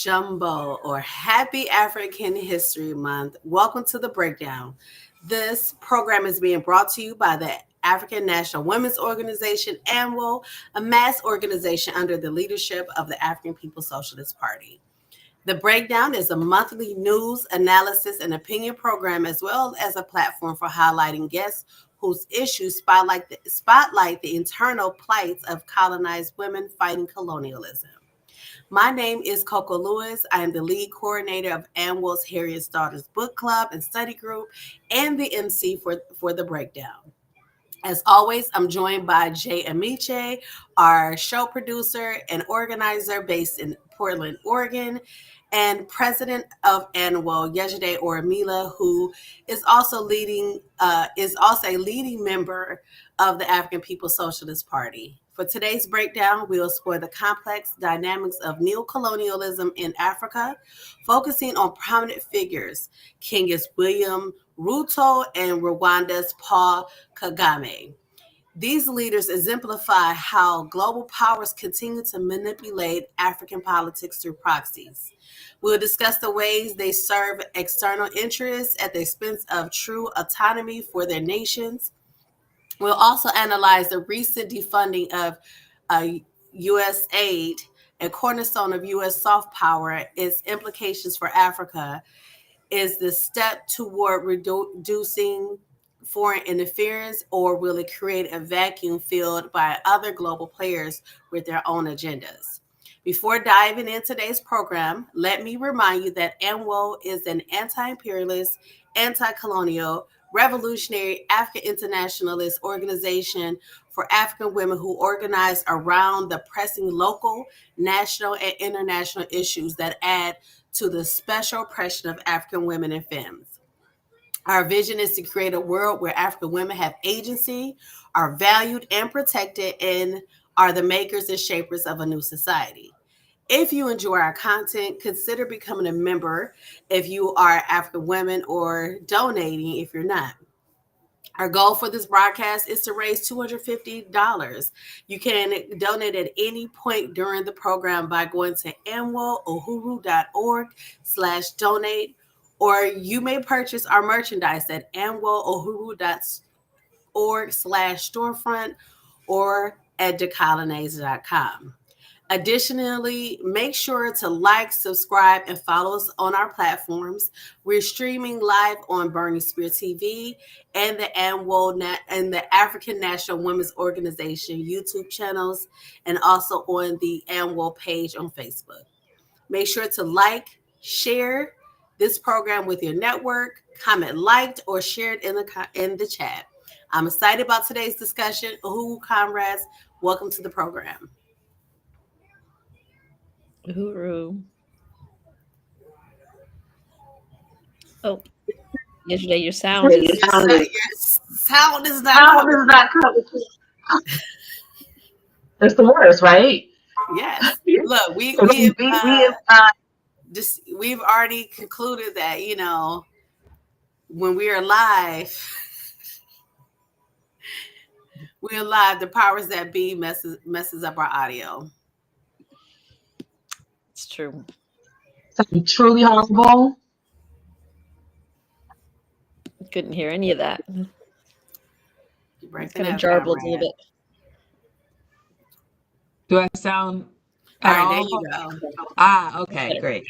Jumbo, or Happy African History Month. Welcome to The Breakdown. This program is being brought to you by the African National Women's Organization, ANWO, a mass organization under the leadership of the African People's Socialist Party. The Breakdown is a monthly news, analysis, and opinion program, as well as a platform for highlighting guests whose issues spotlight the internal plights of colonized women fighting colonialism. My name is Coco Lewis. I am the lead coordinator of ANWO's Harriet's Daughters Book Club and Study Group and the MC for The Breakdown. As always, I'm joined by Jay Amiche, our show producer and organizer based in Portland, Oregon, and president of ANWO, Yejide Oramila, who is also a leading member of the African People's Socialist Party. For today's breakdown, we'll explore the complex dynamics of neocolonialism in Africa, focusing on prominent figures, Kenya's William Ruto and Rwanda's Paul Kagame. These leaders exemplify how global powers continue to manipulate African politics through proxies. We'll discuss the ways they serve external interests at the expense of true autonomy for their nations. We'll also analyze the recent defunding of USAID, a cornerstone of U.S. soft power, its implications for Africa. Is the step toward reducing foreign interference, or will it create a vacuum filled by other global players with their own agendas? Before diving into today's program, let me remind you that ANWO is an anti-imperialist, anti-colonial, revolutionary African internationalist organization for African women who organize around the pressing local, national, and international issues that add to the special oppression of African women and femmes. Our vision is to create a world where African women have agency, are valued and protected, and are the makers and shapers of a new society. If you enjoy our content, consider becoming a member if you are African women, or donating if you're not. Our goal for this broadcast is to raise $250. You can donate at any point during the program by going to anwoohuru.org/donate, or you may purchase our merchandise at anwoohuru.org/storefront or at decolonize.com. Additionally, make sure to like, subscribe, and follow us on our platforms. We're streaming live on Burning Spear TV and the ANWO and the African National Women's Organization YouTube channels, and also on the ANWO page on Facebook. Make sure to like, share this program with your network, comment liked, or share it in the chat. I'm excited about today's discussion. Uhuru comrades, welcome to the program. Uhuru. Oh, yesterday your sound is not coming. There's the words, right? Yes. Look, we've already concluded that, when we are live, the powers that be messes up our audio. It's true. Something truly horrible. Couldn't hear any of that. It's kind of jarbled a little bit. Do I sound all right? There you go. Okay, great.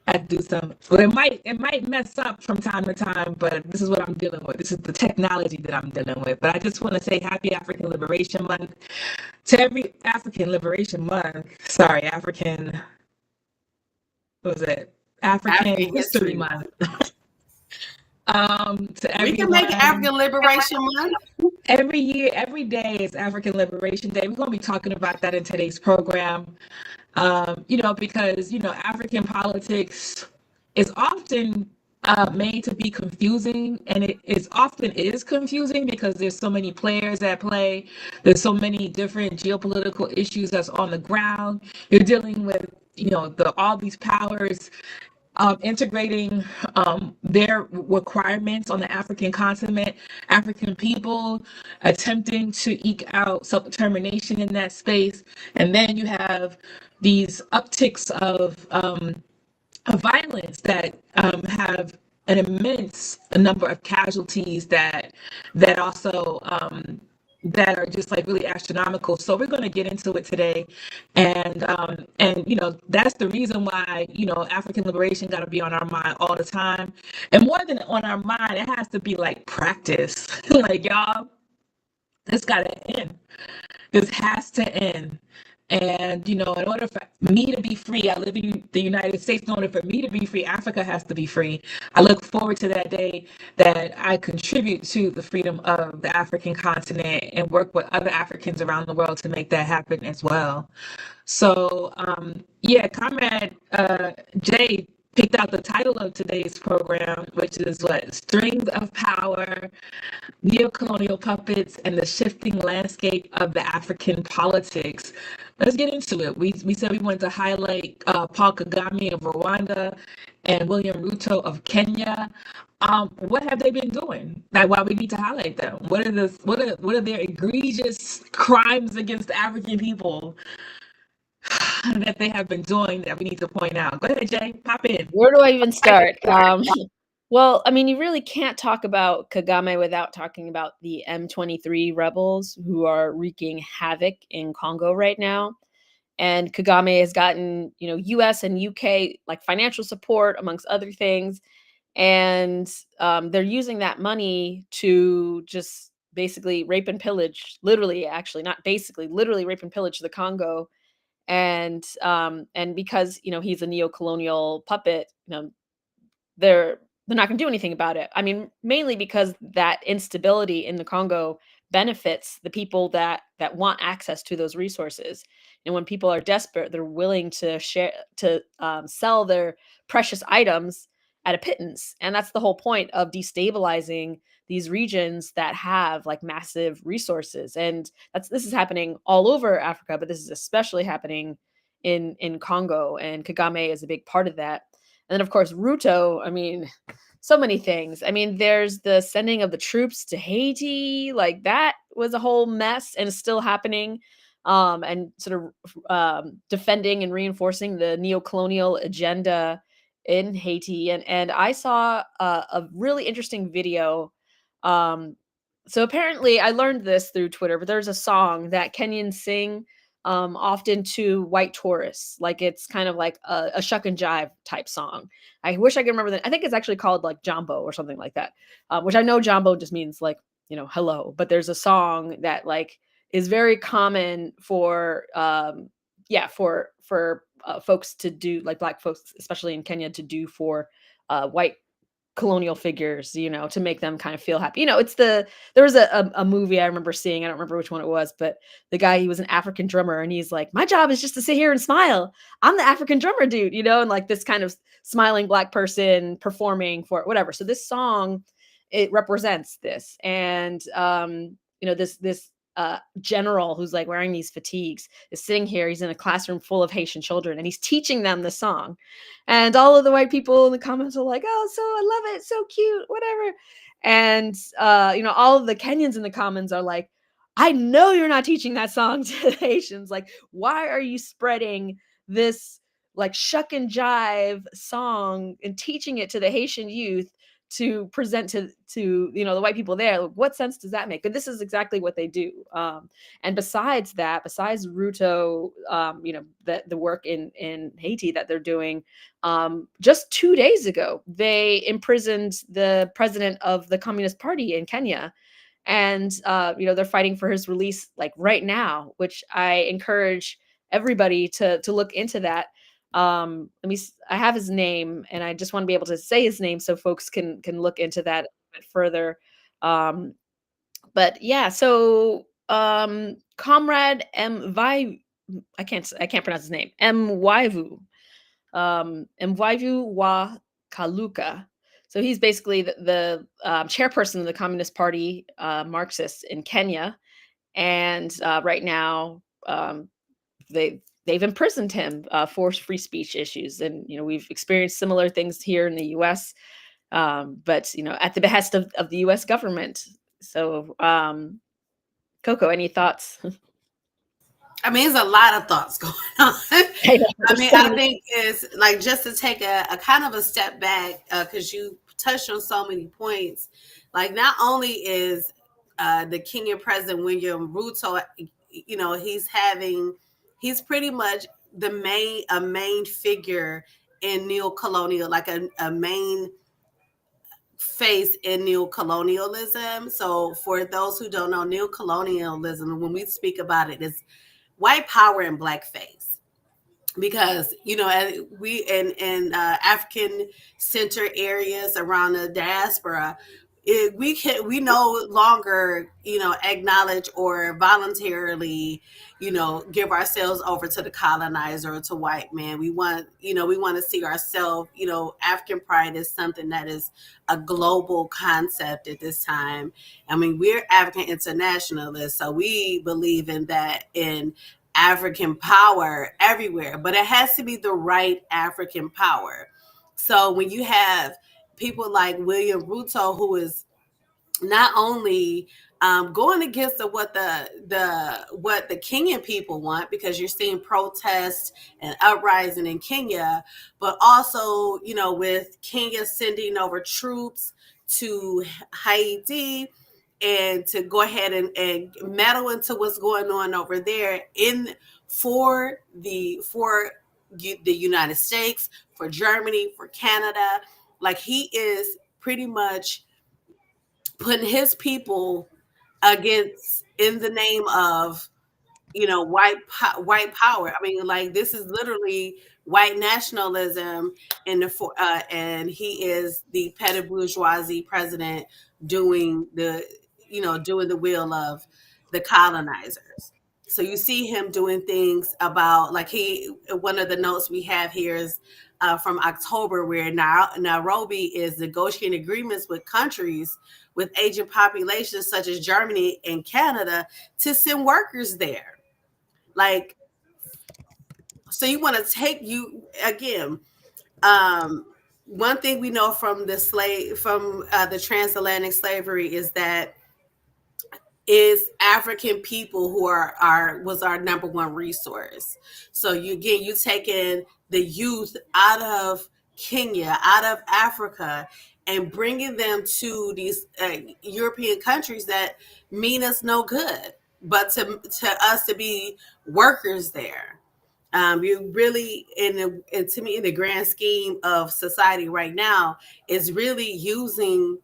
I do some. Well, it might mess up from time to time, but this is what I'm dealing with. This is the technology that I'm dealing with. But I just want to say Happy African Liberation Month to every African Liberation Month. Sorry, African History Month. We can make African Liberation Month. Every year, every day is African Liberation Day. We're going to be talking about that in today's program. Because African politics is often made to be confusing, and it often is confusing because there's so many players at play. There's so many different geopolitical issues that's on the ground. You're dealing with all these powers integrating their requirements on the African continent, African people attempting to eke out self-determination in that space. And then you have these upticks of violence that have an immense number of casualties that also that are just like really astronomical. So we're going to get into it today, and that's the reason why African liberation got to be on our mind all the time, and more than on our mind, it has to be like practice. Like, y'all, this got to end. This has to end. And, in order for me to be free, I live in the United States. In order for me to be free, Africa has to be free. I look forward to that day that I contribute to the freedom of the African continent and work with other Africans around the world to make that happen as well. So, Comrade Jay picked out the title of today's program, which is what? Strings of Power, Neocolonial Puppets, and the Shifting Landscape of the African Politics. Let's get into it. We said we wanted to highlight Paul Kagame of Rwanda and William Ruto of Kenya. What have they been doing? Like, why we need to highlight them? What are their egregious crimes against African people that they have been doing that we need to point out? Go ahead, Jay, pop in. Where do I even start? Well, I mean, you really can't talk about Kagame without talking about the M23 rebels who are wreaking havoc in Congo right now. And Kagame has gotten, US and UK like financial support, amongst other things. And they're using that money to just basically rape and pillage, literally, actually, not basically, literally rape and pillage the Congo. And because, he's a neocolonial puppet, they're not going to do anything about it. I mean, mainly because that instability in the Congo benefits the people that want access to those resources. And when people are desperate, they're willing to sell their precious items at a pittance. And that's the whole point of destabilizing these regions that have like massive resources. And this is happening all over Africa, but this is especially happening in Congo. And Kagame is a big part of that. And then, of course, Ruto, I mean, so many things. I mean, there's the sending of the troops to Haiti. Like, that was a whole mess and is still happening. And sort of defending and reinforcing the neocolonial agenda in Haiti. And I saw a really interesting video. So apparently, I learned this through Twitter, but there's a song that Kenyans sing often to white tourists. Like, it's kind of like a shuck and jive type song. I wish I could remember that. I think it's actually called like Jumbo or something like that, which I know Jumbo just means like, hello. But there's a song that like is very common for folks to do, like Black folks, especially in Kenya, to do for white colonial figures, to make them kind of feel happy. There was a movie I remember seeing, I don't remember which one it was, but the guy, he was an African drummer, and he's like, my job is just to sit here and smile. I'm the African drummer dude, and like this kind of smiling Black person performing for whatever. So this song, it represents this. And this general who's like wearing these fatigues is sitting here. He's in a classroom full of Haitian children, and he's teaching them the song. And all of the white people in the comments are like, oh, so I love it, so cute, whatever. And all of the Kenyans in the comments are like, I know you're not teaching that song to the Haitians. Like, why are you spreading this like shuck and jive song and teaching it to the Haitian youth to present to the white people there? What sense does that make? But this is exactly what they do. And besides Ruto, the work in Haiti that they're doing, just 2 days ago, they imprisoned the president of the Communist Party in Kenya. And they're fighting for his release like right now, which I encourage everybody to look into that. I have his name, and I just want to be able to say his name so folks can look into that a bit further. But yeah, so Comrade Mwivu, I can't pronounce his name. Mwivu wa Kaluka. So he's basically the chairperson of the Communist Party, Marxists in Kenya, and right now they they've imprisoned him for free speech issues. And, we've experienced similar things here in the US, but, at the behest of the US government. So, Coco, any thoughts? I mean, there's a lot of thoughts going on. I think it's like, just to take a kind of a step back, because you touched on so many points. Like, not only is the Kenyan president William Ruto, he's pretty much a main figure in neocolonial, like a main face in neocolonialism. So for those who don't know, neocolonialism, when we speak about it, is white power and blackface. Because we in African center areas around the diaspora, we no longer acknowledge or voluntarily give ourselves over to the colonizer or to white man. We want to see ourselves. African pride is something that is a global concept at this time. I mean, we're African internationalists, so we believe in that, in African power everywhere, but it has to be the right African power. So when you have people like William Ruto, who is not only going against what the Kenyan people want, because you're seeing protests and uprising in Kenya, but also with Kenya sending over troops to Haiti, and to go ahead and meddle into what's going on over there for the United States, for Germany, for Canada. Like, he is pretty much putting his people against, in the name of white power. I mean, like, this is literally white nationalism, and he is the petty bourgeoisie president doing the will of the colonizers. So you see him doing things about, like, one of the notes we have here is from October, where Nairobi is negotiating agreements with countries with aging populations such as Germany and Canada to send workers there. Like, so you want to take again. One thing we know from the transatlantic slavery is that is African people who was our number one resource. So you taking the youth out of Kenya, out of Africa, and bringing them to these European countries that mean us no good, but to us to be workers there. You really, to me, in the grand scheme of society right now, is really using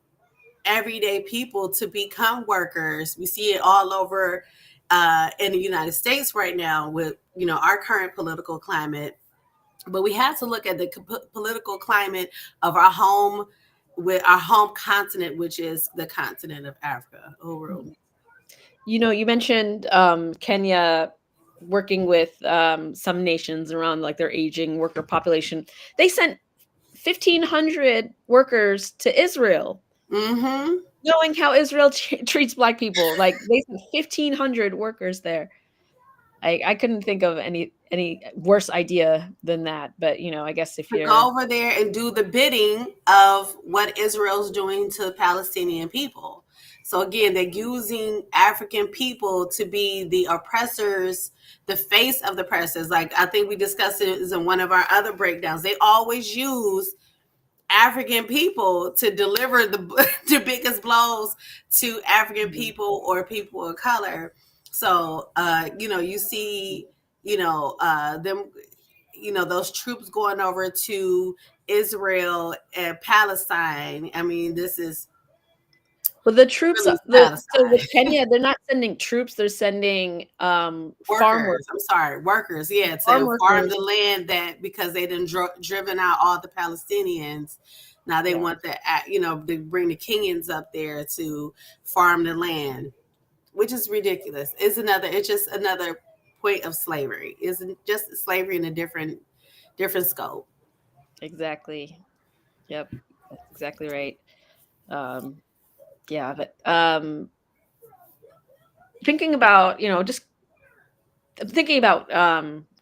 everyday people to become workers. We see it all over in the United States right now with our current political climate. But we have to look at the political climate of our home continent, which is the continent of Africa overall. You mentioned Kenya working with some nations around, like, their aging worker population. They sent 1,500 workers to Israel, knowing how Israel treats Black people. Like, they sent 1,500 workers there. I couldn't think of any worse idea than that. But I guess if you go over there and do the bidding of what Israel's doing to Palestinian people. So again, they're using African people to be the oppressors, the face of the oppressors. Like, I think we discussed it in one of our other breakdowns. They always use African people to deliver the biggest blows to African people or people of color. So you see them, those troops going over to Israel and Palestine. I mean, this is the troops. So with Kenya, they're not sending troops; they're sending farm workers. I'm sorry, workers. Yeah, to farm the land, that because they done driven out all the Palestinians. Now they want to bring the Kenyans up there to farm the land, which is ridiculous. It's just another point of slavery. Isn't just slavery in a different scope. Exactly. Yep, that's exactly right. Yeah, but thinking about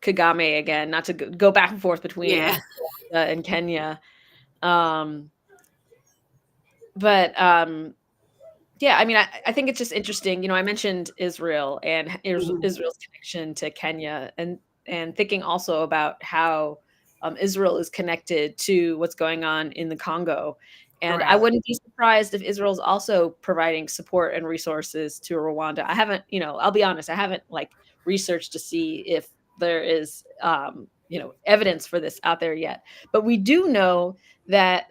Kagame again, not to go back and forth between Yeah. Rwanda and Kenya. But yeah, I mean, I think it's just interesting. I mentioned Israel and Israel's connection to Kenya, and thinking also about how Israel is connected to what's going on in the Congo. And I Right. wouldn't be surprised if Israel's also providing support and resources to Rwanda. I haven't, I'll be honest, I haven't researched to see if there is, evidence for this out there yet. But we do know that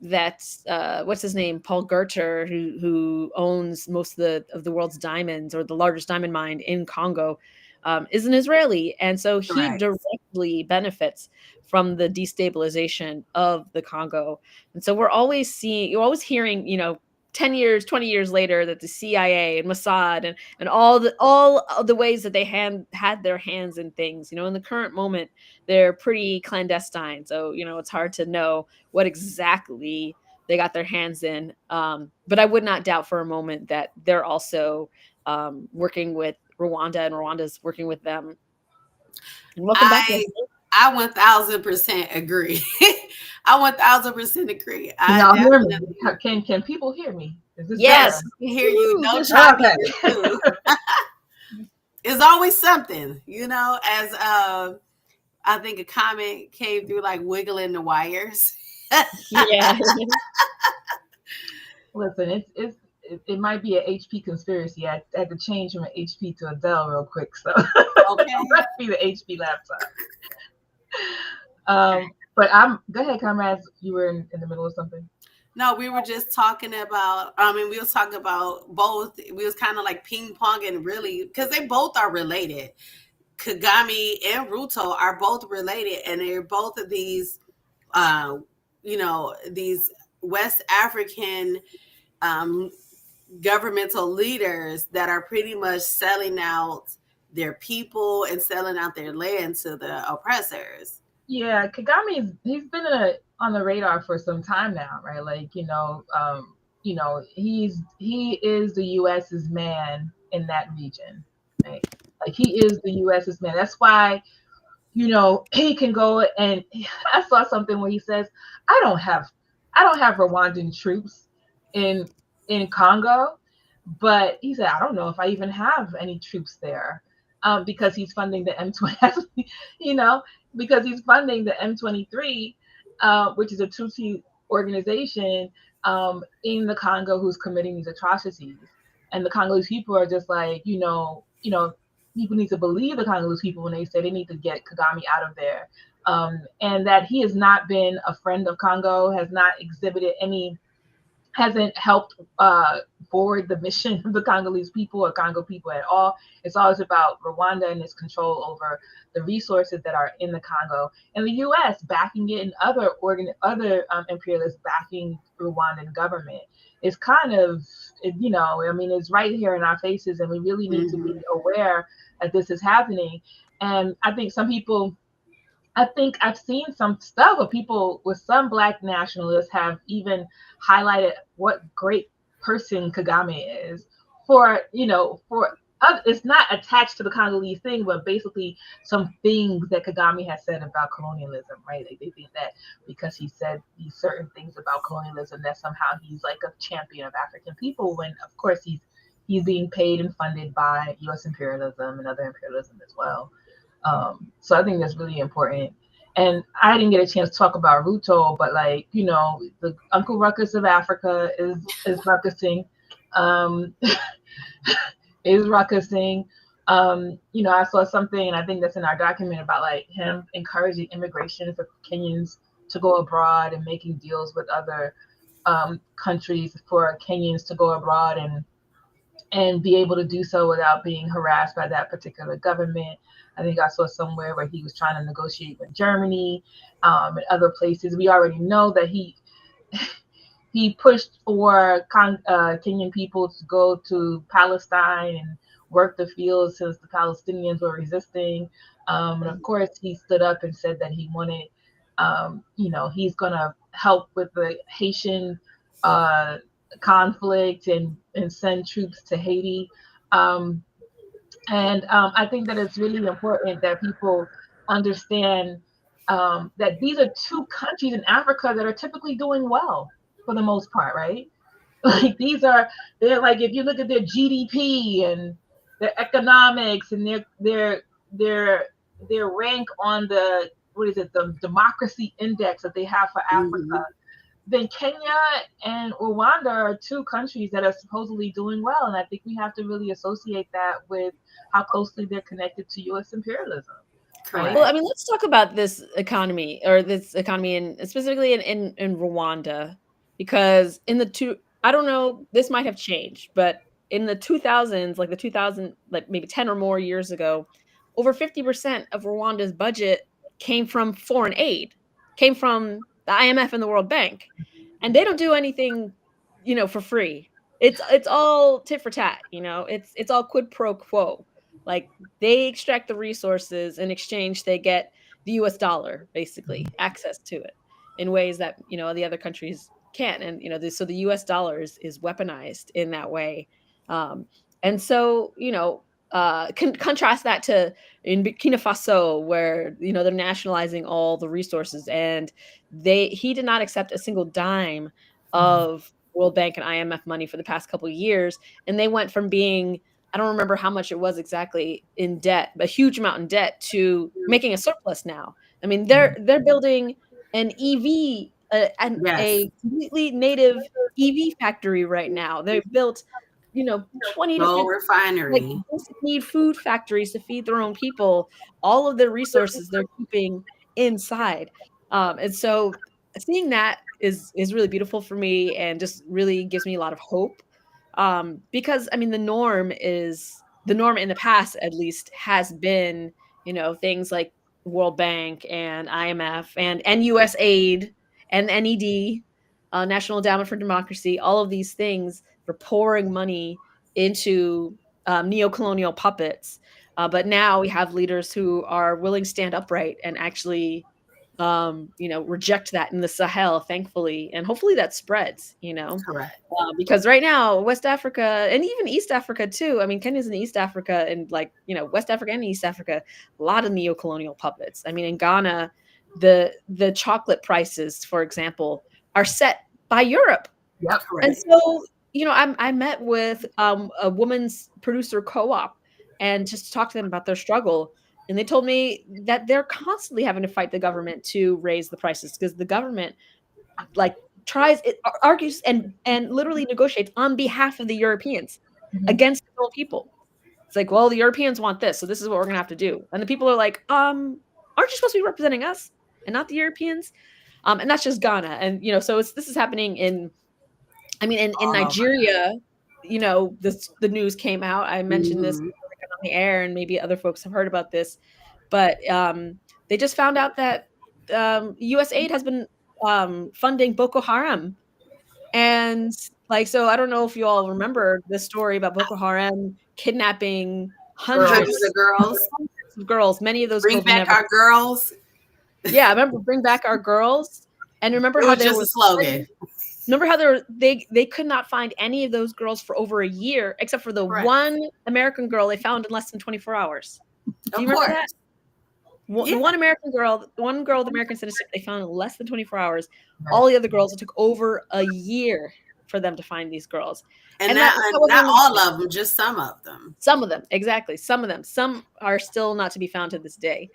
that's what's his name, Paul Gerter, who owns most of the world's diamonds, or the largest diamond mine in Congo, is an Israeli, and so he Right. directly benefits from the destabilization of the Congo. And so you're always hearing, 10 years, 20 years later, that the CIA and Mossad and all of the ways that they had their hands in things. In the current moment, they're pretty clandestine. So, it's hard to know what exactly they got their hands in. But I would not doubt for a moment that they're also working with Rwanda, and Rwanda's working with them. And welcome back, I everybody. I 1000% agree. I 1000% agree. Can I y'all hear me? definitely Can people hear me? Is this Yes. can hear you. Woo, No good choppy Okay. too. It's always something, as I think a comment came through, like wiggling the wires. Yeah. Listen, it might be an HP conspiracy. I had to change from an HP to a Dell real quick, so Okay. it must be the HP laptop. But go ahead, comrades. You were in the middle of something. No, we were just talking about, we was talking about both. We was kind of like ping ponging, really, because they both are related. Kagame and Ruto are both related, and they're both of these, these West African governmental leaders that are pretty much selling out their people and selling out their land to the oppressors. Yeah, he's been on the radar for some time now, right? He is the US's man in that region, right? Like he is the US's man. That's why, he can go, and I saw something where he says, I don't have Rwandan troops in Congo, but he said, I don't know if I even have any troops there, because he's funding the M20, because he's funding the M23, which is a Tutsi organization in the Congo who's committing these atrocities. And the Congolese people are just like, people need to believe the Congolese people when they say they need to get Kagame out of there. And that he has not been a friend of Congo, hasn't helped forward the mission of the Congolese people or Congo people at all. It's always about Rwanda and its control over the resources that are in the Congo, and the U.S. backing it, and other imperialists backing Rwandan government. It's kind of, it's right here in our faces, and we really need to be aware that this is happening. And I think I've seen some stuff where people with some Black nationalists have even highlighted what great person Kagame is it's not attached to the Congolese thing, but basically some things that Kagame has said about colonialism, right? They think that because he said these certain things about colonialism, that somehow he's like a champion of African people, when of course he's being paid and funded by U.S. imperialism and other imperialism as well. So I think that's really important. And I didn't get a chance to talk about Ruto, but the Uncle Ruckus of Africa is ruckusing. Is ruckusing. I saw something, and I think that's in our document, about him encouraging immigration for Kenyans to go abroad, and making deals with other countries for Kenyans to go abroad and be able to do so without being harassed by that particular government. I think I saw somewhere where he was trying to negotiate with Germany and other places. We already know that he pushed for Kenyan people to go to Palestine and work the fields, since the Palestinians were resisting. And of course, he stood up and said that he wanted, he's going to help with the Haitian conflict and send troops to Haiti. And I think that it's really important that people understand that these are two countries in Africa that are typically doing well for the most part, right? Like they're like, if you look at their GDP and their economics and their rank on the, what is it, the democracy index that they have for Africa, then Kenya and Rwanda are two countries that are supposedly doing well. And I think we have to really associate that with how closely they're connected to US imperialism. Right? Well, I mean, let's talk about this economy and specifically in Rwanda, because I don't know, this might have changed, but in the 2000s, like the 2000, like maybe 10 or more years ago, over 50% of Rwanda's budget came from foreign aid, came from the IMF and the World Bank. And they don't do anything, for free. It's all tit for tat, it's all quid pro quo. Like they extract the resources, in exchange they get the US dollar, basically access to it in ways that the other countries can't. And so the US dollar is weaponized in that way. And so contrast that to in Burkina Faso, where they're nationalizing all the resources, and he did not accept a single dime of World Bank and IMF money for the past couple of years, and they went from being, I don't remember how much it was exactly in debt, but a huge amount in debt, to making a surplus now. I mean, they're building an EV, a completely native EV factory right now. They've built 20 to 50 like refinery. basic need food factories to feed their own people. All of their resources they're keeping inside. And so seeing that is really beautiful for me, and just really gives me a lot of hope. Because I mean, the norm in the past, at least, has been, things like World Bank and IMF and USAID and NED, National Endowment for Democracy, all of these things for pouring money into neocolonial puppets. But now we have leaders who are willing to stand upright and actually, reject that in the Sahel, thankfully, and hopefully that spreads. Correct. Because right now, West Africa and even East Africa too. I mean, Kenya's in East Africa, and West Africa and East Africa, a lot of neocolonial puppets. I mean, in Ghana, the chocolate prices, for example, are set by Europe. Yep. And so, I met with a woman's producer co-op, and just talked to them about their struggle. And they told me that they're constantly having to fight the government to raise the prices, because the government argues and literally negotiates on behalf of the Europeans against the own people. It's like, well, the Europeans want this, so this is what we're gonna have to do. And the people are like, aren't you supposed to be representing us and not the Europeans? And that's just Ghana. And so this is happening in Nigeria. The news came out. I mentioned this on the air, and maybe other folks have heard about this, but they just found out that USAID has been funding Boko Haram. And so I don't know if you all remember the story about Boko Haram kidnapping hundreds of girls. Of girls. Many of those Bring girls back our girls. Yeah, I remember Bring Back Our Girls. And remember how they were a slogan. Remember how they could not find any of those girls for over a year, except for the one American girl they found in less than 24 hours. Do you remember that? One American girl, one girl with American citizenship, they found in less than 24 hours. All the other girls, it took over a year for them to find these girls. And not all of them, just some of them. Some of them, exactly. Some of them. Some are still not to be found to this day.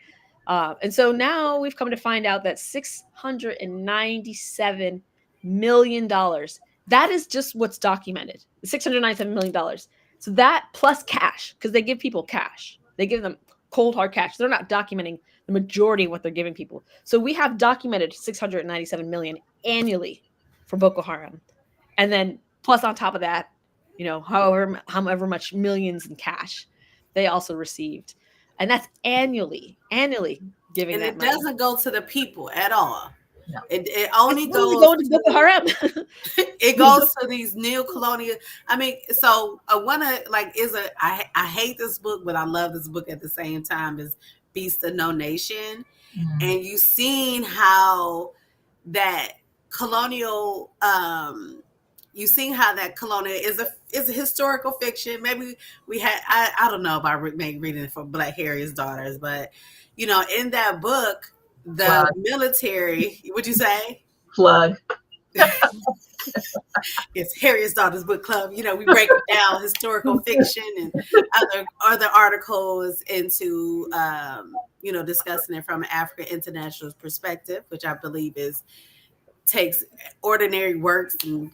And so now we've come to find out that $697 million, that is just what's documented. $697 million. So that plus cash, because they give people cash. They give them cold hard cash. They're not documenting the majority of what they're giving people. So we have documented 697 million annually for Boko Haram. And then plus on top of that, however much millions in cash they also received. And that's annually giving and that money. And it doesn't go to the people at all. No. It only goes to Boko Haram. It goes to these neocolonial. I mean, so I want to I hate this book, but I love this book at the same time. Is Beast of No Nation, and you've seen how that colonial you see how that colonial is a historical fiction. Maybe we had I don't know about maybe reading it for Black Harriet's Daughters, but in that book, the military. Would you say? Plug. It's Harriet's Daughters Book Club. We break it down historical fiction and other articles into discussing it from an African internationalist perspective, which I believe takes ordinary works and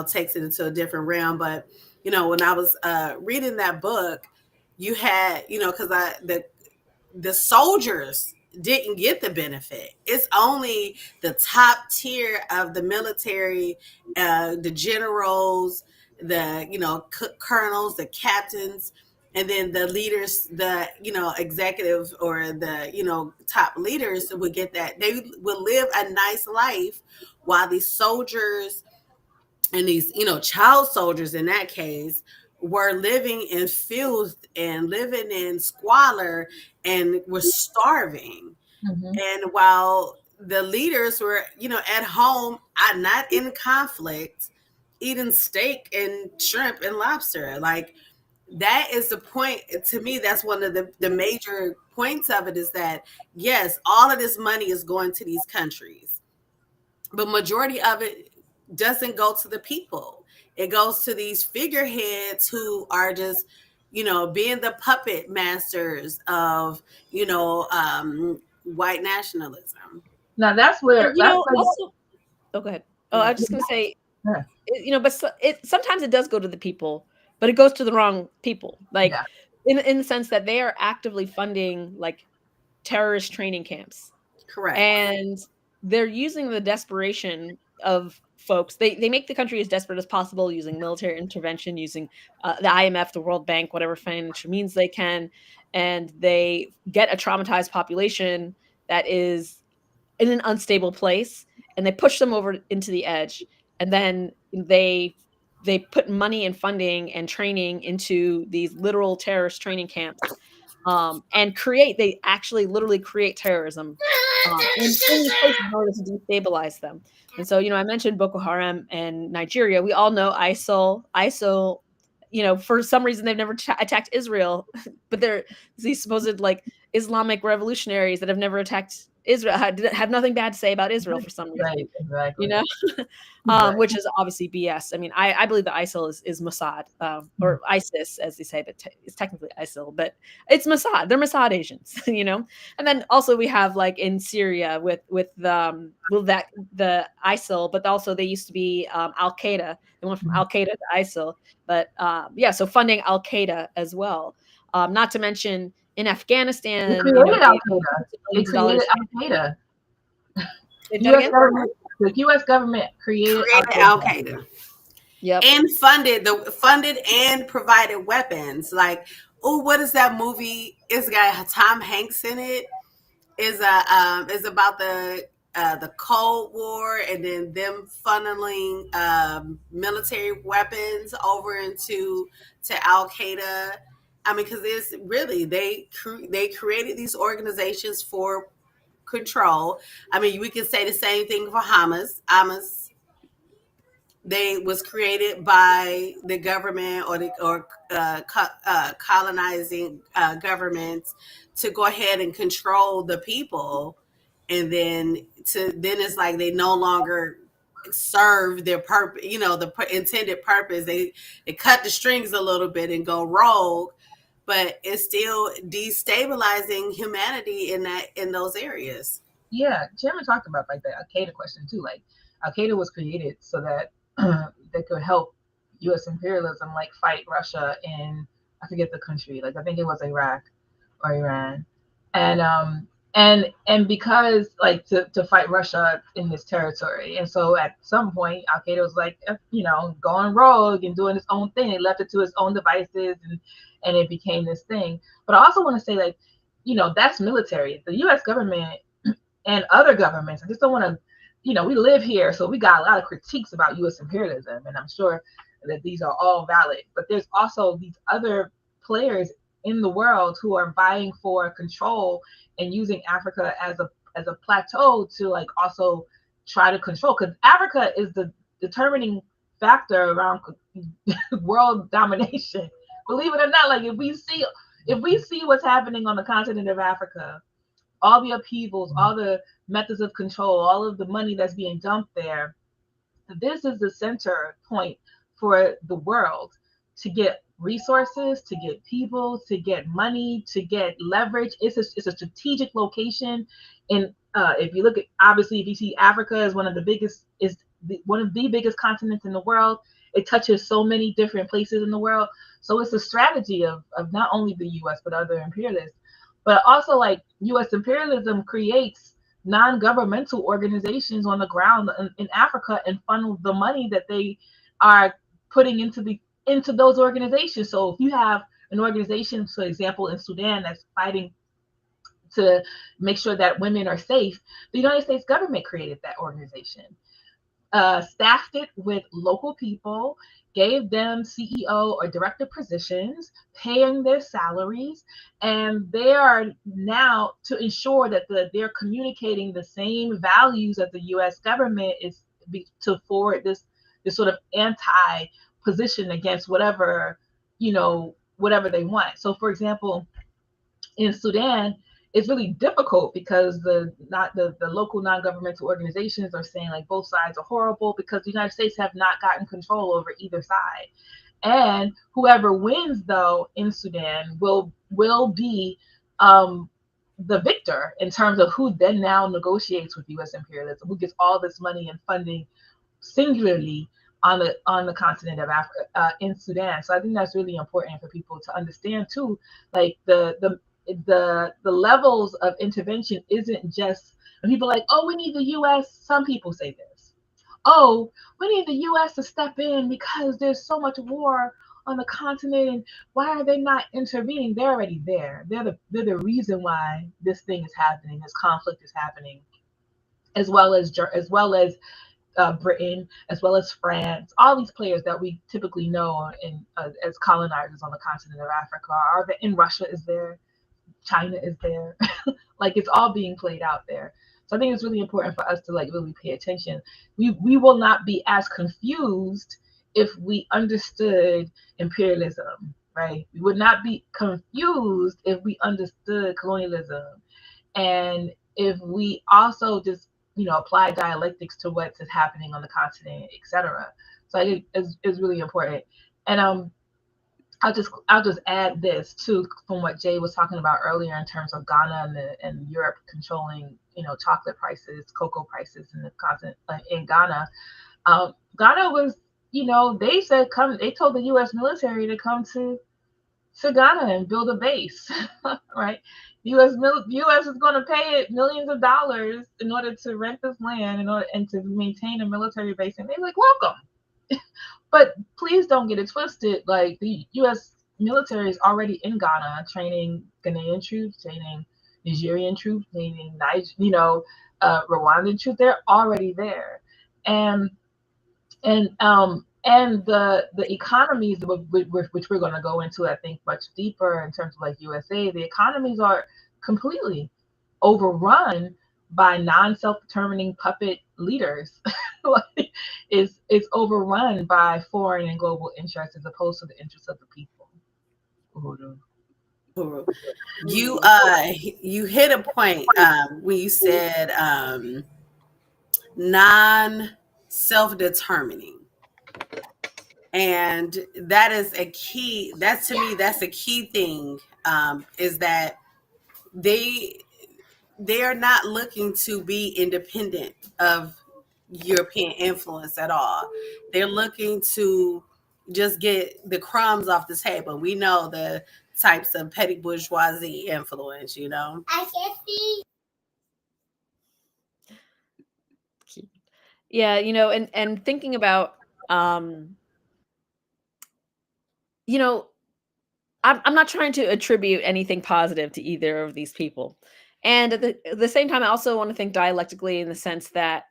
takes it into a different realm. But when I was reading that book, you had because the soldiers didn't get the benefit. It's only the top tier of the military, the generals, the colonels, the captains, and then the leaders, the executives or the top leaders would get that. They would live a nice life while these soldiers and these child soldiers in that case were living in filth and living in squalor and were starving. And while the leaders were at home, not in conflict, eating steak and shrimp and lobster. Like, that is the point. To me, that's one of the major points of it, is that yes, all of this money is going to these countries, but majority of it doesn't go to the people. It goes to these figureheads who are just, being the puppet masters of, white nationalism. Now that's where also. Oh, go ahead. Oh, I was just gonna say, but it sometimes it does go to the people, but it goes to the wrong people. Like in the sense that they are actively funding like terrorist training camps. Correct. And they're using the desperation of folks. They make the country as desperate as possible using military intervention, using the IMF, the World Bank, whatever financial means they can. And they get a traumatized population that is in an unstable place, and they push them over into the edge. And then they put money and funding and training into these literal terrorist training camps. And they actually literally create terrorism in these places in order to destabilize them. And so, I mentioned Boko Haram and Nigeria. We all know ISIL. ISIL, for some reason they've never attacked Israel, but they're these supposed like Islamic revolutionaries that have never attacked Israel, have nothing bad to say about Israel for some reason. Right, exactly. Which is obviously BS. I mean, I believe that ISIL is Mossad, or ISIS, as they say, but it's technically ISIL, but it's Mossad. They're Mossad agents, And then also we have like in Syria with the ISIL, but also they used to be Al Qaeda. They went from Al Qaeda to ISIL, but so funding Al Qaeda as well. Not to mention in Afghanistan, they created Al Qaeda. They created Al Qaeda. The U.S. government created Al Qaeda. Yep. And funded and provided weapons. Like, what is that movie? It's got Tom Hanks in it. Is about the Cold War, and then them funneling military weapons over into Al Qaeda. I mean, because it's really they created these organizations for control. I mean, we can say the same thing for Hamas. They was created by the government or colonizing governments to go ahead and control the people, and then it's like they no longer serve their purpose, the intended purpose. They cut the strings a little bit and go rogue, but it's still destabilizing humanity in those areas. Yeah, Chairman talked about like the Al Qaeda question too. Like, Al Qaeda was created so that they could help U.S. imperialism, like fight Russia in, I forget the country, like I think it was Iraq or Iran, and because like to fight Russia in this territory. And so at some point Al Qaeda was like, going rogue and doing its own thing. It left it to its own devices, and it became this thing. But I also want to say, like, that's military. The U.S. government and other governments, I just don't want to, we live here, so we got a lot of critiques about U.S. imperialism, and I'm sure that these are all valid. But there's also these other players in the world who are vying for control and using Africa as a plateau to like also try to control, because Africa is the determining factor around world domination. Believe it or not, like if we see what's happening on the continent of Africa, all the upheavals, all the methods of control, all of the money that's being dumped there, this is the center point for the world to get resources, to get people, to get money, to get leverage. It's a strategic location. And if you look at, obviously, if you see Africa as one of the biggest continents in the world, it touches so many different places in the world. So it's a strategy of not only the US, but other imperialists. But also, like, US imperialism creates non-governmental organizations on the ground in Africa and funnel the money that they are putting into those organizations. So if you have an organization, for example, in Sudan that's fighting to make sure that women are safe, the United States government created that organization, staffed it with local people, gave them CEO or director positions, paying their salaries, and they are now to ensure that they're communicating the same values that the U.S. government is to forward this sort of anti position against whatever they want. So, for example, in Sudan, it's really difficult because the local non-governmental organizations are saying, like, both sides are horrible because the United States have not gotten control over either side. And whoever wins, though, in Sudan will be the victor in terms of who then now negotiates with U.S. imperialism, who gets all this money and funding singularly on the continent of Africa, in Sudan. So I think that's really important for people to understand too. Like the levels of intervention isn't just when people are like, oh, we need the U.S. Some people say this. Oh, we need the U.S. to step in because there's so much war on the continent, and why are they not intervening? They're already there. They're the reason why this thing is happening. This conflict is happening, as well as Britain, as well as France. All these players that we typically know as colonizers on the continent of Africa in Russia is there. China is there. Like, it's all being played out there. So I think it's really important for us to, like, really pay attention. We will not be as confused if we understood imperialism, right? We would not be confused if we understood colonialism, and if we also just apply dialectics to what's happening on the continent, etc. So I think it's really important. And I'll just add this too, from what Jay was talking about earlier in terms of Ghana and Europe controlling, chocolate prices, cocoa prices in the continent, in Ghana. Ghana was, they said they told the U.S. military to come to Ghana and build a base, right? U.S. is going to pay it millions of dollars in order to rent this land and to maintain a military base, and they're like, welcome. But please don't get it twisted. Like, the U.S. military is already in Ghana, training Ghanaian troops, training Nigerian troops, training Rwandan troops. They're already there, and the economies which we're going to go into, I think, much deeper in terms of, like, USA. The economies are completely overrun by non-self-determining puppet leaders. Like, it's overrun by foreign and global interests as opposed to the interests of the people. You hit a point when you said non-self-determining, and that is a key. To me, that's a key thing, is that they are not looking to be independent of European influence at all. They're looking to just get the crumbs off the table. We know the types of petty bourgeoisie influence, I can see. Yeah, and thinking about, I'm not trying to attribute anything positive to either of these people. And at the same time, I also want to think dialectically, in the sense that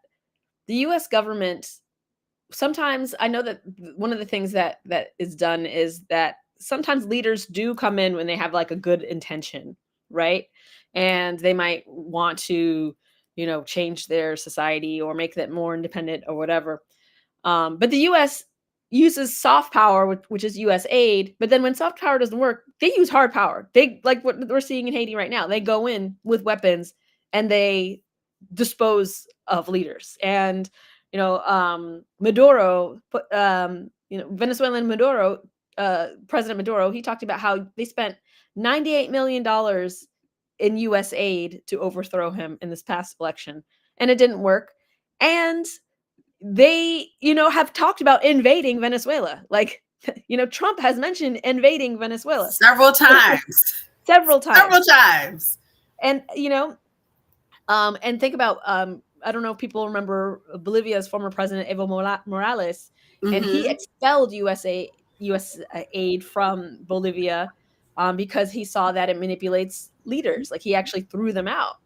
the U.S. government, sometimes, I know that one of the things that is done is that sometimes leaders do come in when they have, like, a good intention, right? And they might want to, change their society or make that more independent or whatever. But the U.S. uses soft power, which is US aid, but then when soft power doesn't work, they use hard power. They, like what we're seeing in Haiti right now, they go in with weapons and they dispose of leaders. And Maduro, Venezuelan Maduro, President Maduro, he talked about how they spent $98 million in US aid to overthrow him in this past election, and it didn't work. And they, have talked about invading Venezuela. Like, Trump has mentioned invading Venezuela several times. Several times. And, and think about, I don't know if people remember Bolivia's former president, Evo Morales, and he expelled US aid from Bolivia because he saw that it manipulates leaders. Like, he actually threw them out.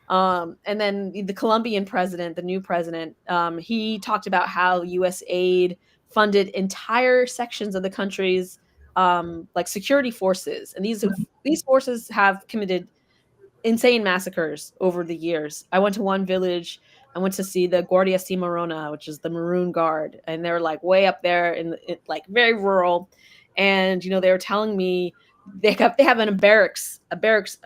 And then the Colombian president, the new president, he talked about how US aid funded entire sections of the country's like security forces. And these forces have committed insane massacres over the years. I went to one village. I went to see the Guardia Cimarrona, which is the Maroon Guard, and they're like way up there in like very rural. And they were telling me they have a barracks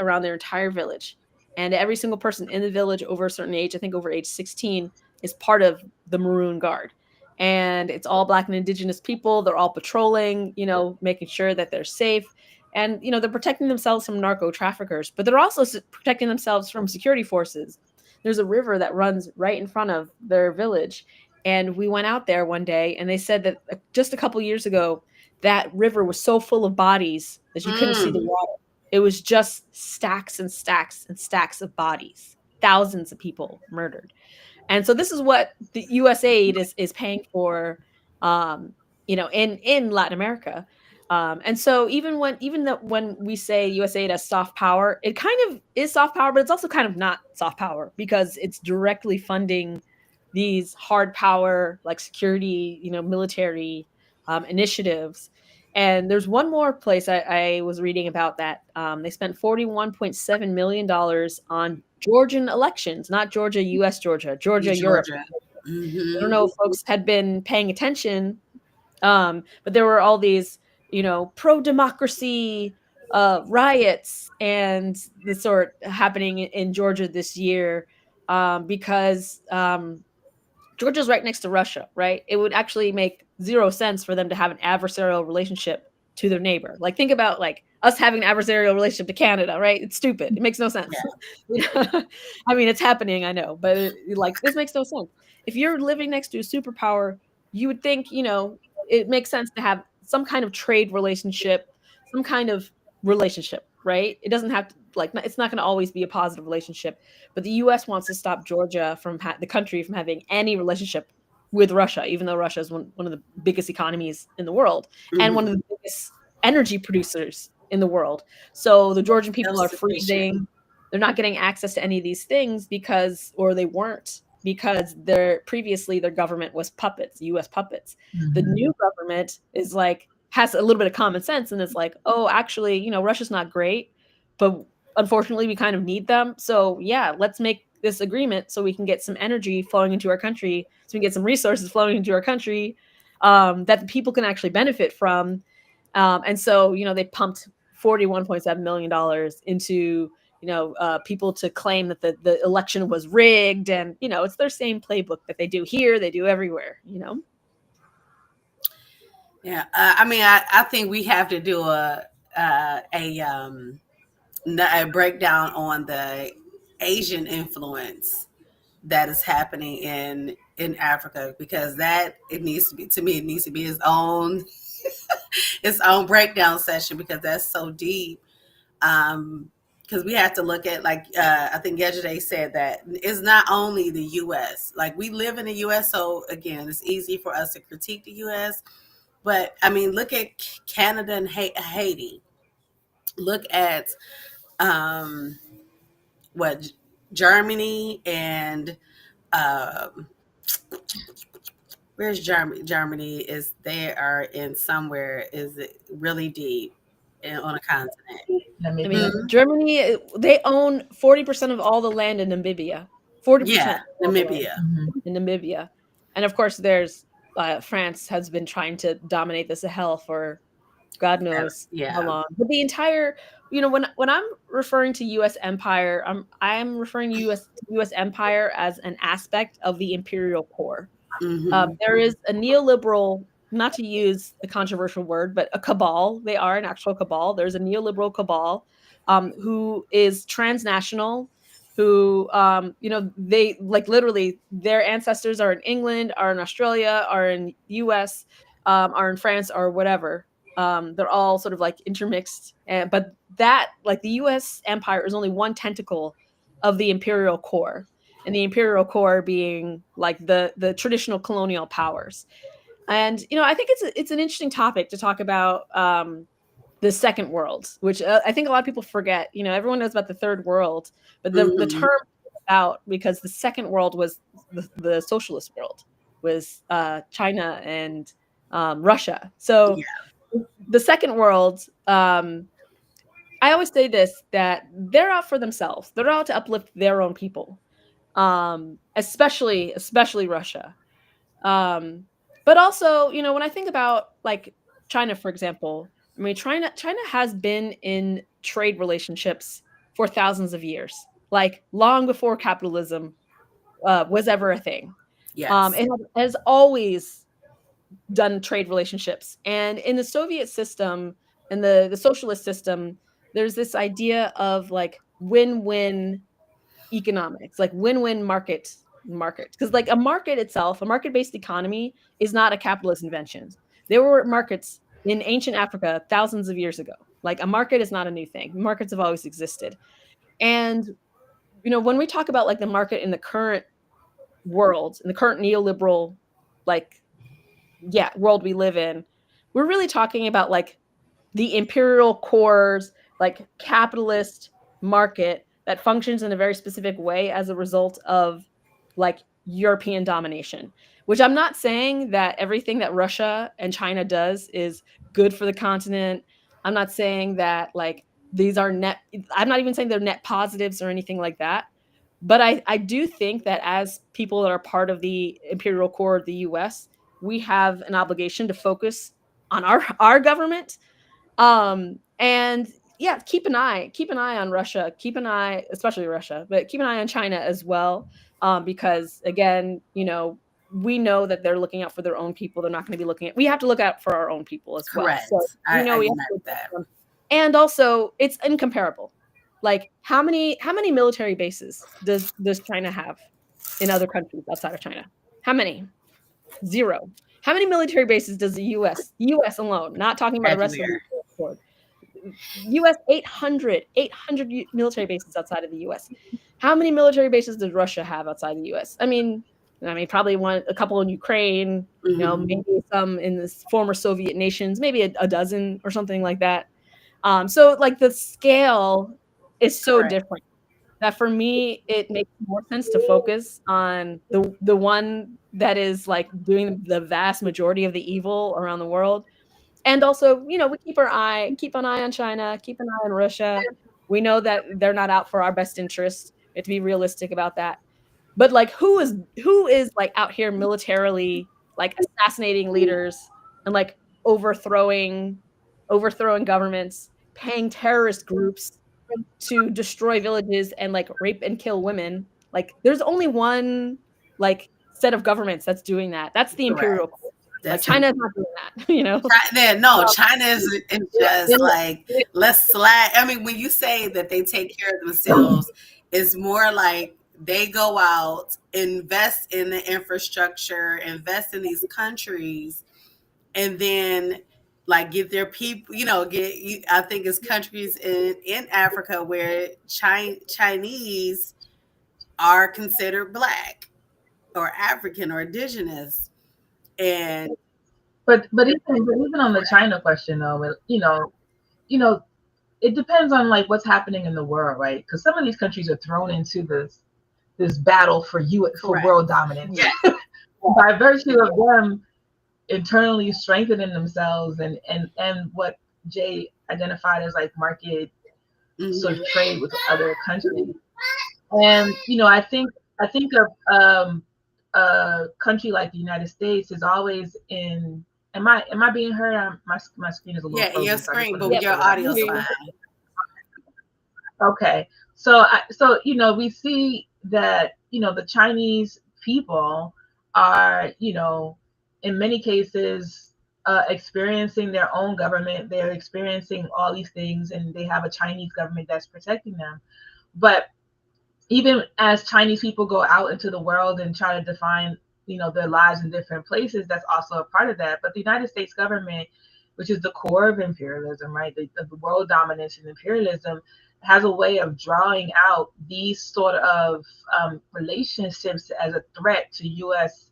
around their entire village, and every single person in the village over a certain age, I think over age 16, is part of the Maroon Guard. And it's all Black and Indigenous people. They're all patrolling, making sure that they're safe. And, they're protecting themselves from narco traffickers, but they're also protecting themselves from security forces. There's a river that runs right in front of their village. And we went out there one day, and they said that just a couple years ago, that river was so full of bodies that you couldn't see the water. It was just stacks and stacks and stacks of bodies, thousands of people murdered. And so this is what the USAID is paying for, in Latin America. And so even when we say USAID as soft power, it kind of is soft power, but it's also kind of not soft power because it's directly funding these hard power, like security, military initiatives. And there's one more place I was reading about that they spent $41.7 million on Georgian elections, not Georgia, U.S. Georgia, Europe. I don't know if folks had been paying attention, but there were all these, pro-democracy riots and the sort happening in Georgia this year because Georgia's right next to Russia, right? It would actually make zero sense for them to have an adversarial relationship to their neighbor. Like, think about like us having an adversarial relationship to Canada, right? It's stupid. It makes no sense. Yeah. I mean, it's happening, I know, but this makes no sense. If you're living next to a superpower, you would think, it makes sense to have some kind of trade relationship, some kind of relationship, right? It doesn't have to, it's not going to always be a positive relationship. But the U.S. wants to stop Georgia from the country from having any relationship with Russia, even though Russia is one of the biggest economies in the world and one of the biggest energy producers in the world. So the Georgian people are freezing. They're not getting access to any of these things because previously their government was puppets, U.S. puppets. The new government is has a little bit of common sense and is like, oh, actually, Russia's not great, but unfortunately we kind of need them. So yeah, let's make this agreement so we can get some energy flowing into our country, so we can get some resources flowing into our country that the people can actually benefit from. And so, they pumped $41.7 million into people to claim that the election was rigged, and it's their same playbook that they do here, they do everywhere. Yeah, I mean, I think we have to do a breakdown on the Asian influence that is happening in Africa, because it needs to be its own its own breakdown session, because that's so deep. Because we have to look at, I think yesterday said that it's not only the U.S. Like, we live in the U.S., so again, it's easy for us to critique the U.S. But I mean, look at Canada and Haiti. Look at Germany and where's Germany? Germany they are in somewhere. Is it really deep on a continent? Germany, they own 40% of all the land in Namibia. 40%. Yeah, Namibia. In Namibia. And of course, there's France has been trying to dominate the Sahel for God knows how Yeah. long. But the entire, when I'm referring to U.S. empire, I'm referring to U.S. empire as an aspect of the imperial core. There is a neoliberal, not to use the controversial word, but a cabal. They are an actual cabal. There's a neoliberal cabal who is transnational, who, they like literally their ancestors are in England, are in Australia, are in US, are in France, or whatever. They're all sort of like intermixed. But that, like the US empire is only one tentacle of the imperial core, and the imperial core being like the traditional colonial powers. And I think it's an interesting topic to talk about, the second world, which I think a lot of people forget. Everyone knows about the third world, but the term about, because the second world was the socialist world, was China and Russia. So the second world, I always say this, that they're out for themselves. They're out to uplift their own people, especially Russia. But also, when I think about like China, for example, I mean, China has been in trade relationships for thousands of years, like long before capitalism was ever a thing. Yes. It has always done trade relationships. And in the Soviet system and the socialist system, there's this idea of like win-win economics, like win-win market. Because like a market itself, a market-based economy is not a capitalist invention. There were markets in ancient Africa thousands of years ago. Like a market is not a new thing. Markets have always existed. And when we talk about like the market in the current world, in the current neoliberal like world we live in, we're really talking about like the imperial cores, like capitalist market that functions in a very specific way as a result of like European domination. Which I'm not saying that everything that Russia and China does is good for the continent. I'm not saying that like these are I'm not even saying they're net positives or anything like that. But I do think that as people that are part of the imperial core of the US, we have an obligation to focus on our government, and keep an eye on Russia, especially Russia, but keep an eye on China as well, because again, we know that they're looking out for their own people. They're not going to be we have to look out for our own people as Correct. well. So I we have to look at them. And also it's incomparable. Like how many military bases does China have in other countries outside of China? How many? Zero. How many military bases does the US alone, not talking about the rest of the world? US 800 military bases outside of the US. How many military bases does Russia have outside the US? I mean, probably a couple in Ukraine, maybe some in the former Soviet nations, maybe a dozen or something like that. So like the scale is so different that for me, it makes more sense to focus on the one that is like doing the vast majority of the evil around the world. And also, we keep an eye on China, keep an eye on Russia. We know that they're not out for our best interest. We have to be realistic about that. But like, who is like out here militarily like assassinating leaders and like overthrowing governments, paying terrorist groups to destroy villages and like rape and kill women? Like, there's only one like set of governments that's doing that. That's the imperial court. Like China's not doing that, China is just like, let's slack. I mean, when you say that they take care of themselves, it's more like they go out, invest in the infrastructure, invest in these countries, and then like get their people, I think it's countries in Africa where Chinese are considered Black or African or indigenous. And but even on the China question though, it depends on like what's happening in the world, right? Because some of these countries are thrown into this battle for world dominance by virtue of them internally strengthening themselves and what Jay identified as like market sort of trade with other countries. And I think of a country like the United States is always in. Am I being heard? My screen is a little frozen. Your so screen, but your audio's fine. Okay, so we see that the Chinese people are in many cases experiencing their own government. They're experiencing all these things, and they have a Chinese government that's protecting them. But even as Chinese people go out into the world and try to define their lives in different places, that's also a part of that. But the United States government, which is the core of imperialism, right, the world dominance and imperialism, has a way of drawing out these sort of relationships as a threat to U.S.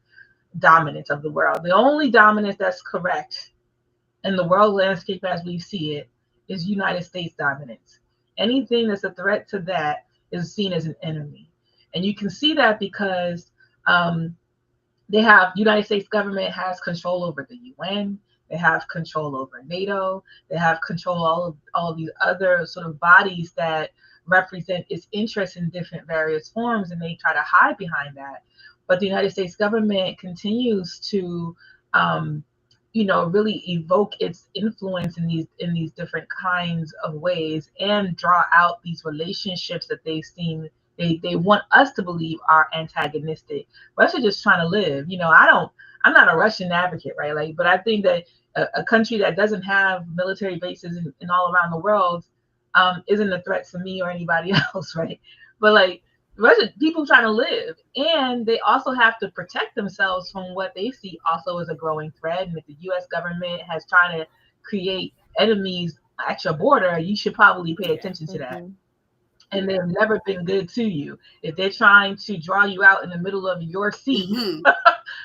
dominance of the world. The only dominance that's correct in the world landscape as we see it is United States dominance. Anything that's a threat to that is seen as an enemy. And you can see that because United States government has control over the UN, they have control over NATO, they have control all of these other sort of bodies that represent its interests in different various forms, and they try to hide behind that. But the United States government continues to really evoke its influence in these different kinds of ways and draw out these relationships that they want us to believe are antagonistic. Russia just trying to live. I'm not a Russian advocate, right? But I think that a country that doesn't have military bases in all around the world isn't a threat to me or anybody else, right? But Russian people trying to live, and they also have to protect themselves from what they see also as a growing threat. And if the U.S. government has trying to create enemies at your border, you should probably pay attention to that. And they've never been good to you. If they're trying to draw you out in the middle of your seat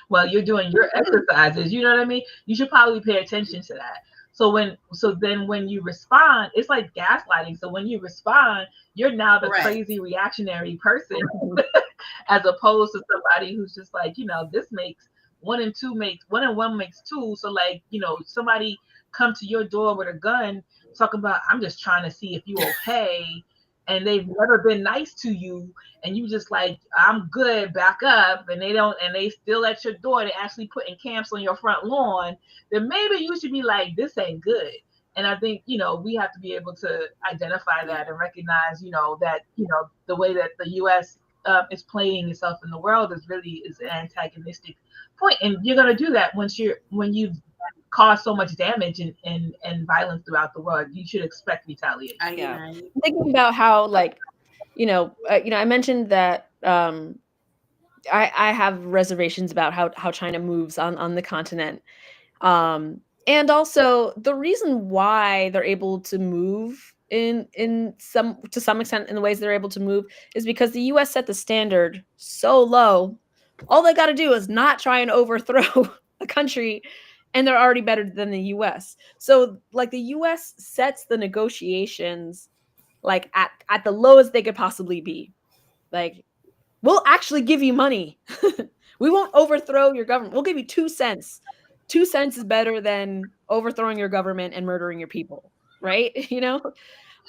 while you're doing your exercises, you know what I mean? You should probably pay attention to that. So then when you respond, it's like gaslighting. So when you respond, you're now the crazy reactionary person as opposed to somebody who's just like, this makes 1 and 1 makes 2. So somebody come to your door with a gun, talk about, I'm just trying to see if you okay. And they've never been nice to you, and you just like, I'm good, back up, and they still at your door, they're actually putting camps on your front lawn, then maybe you should be like, this ain't good. And I think, we have to be able to identify that and recognize, that, the way that the U.S. Is playing itself in the world is an antagonistic point. And you're going to do that when you've caused so much damage and violence throughout the world. You should expect retaliation. Yeah. Thinking about how, I mentioned that I have reservations about how China moves on the continent. And also the reason why they're able to move to some extent in the ways they're able to move is because the US set the standard so low. All they got to do is not try and overthrow a country, and they're already better than the US. So the US sets the negotiations at the lowest they could possibly be. We'll actually give you money. We won't overthrow your government. We'll give you 2 cents. 2 cents is better than overthrowing your government and murdering your people, right?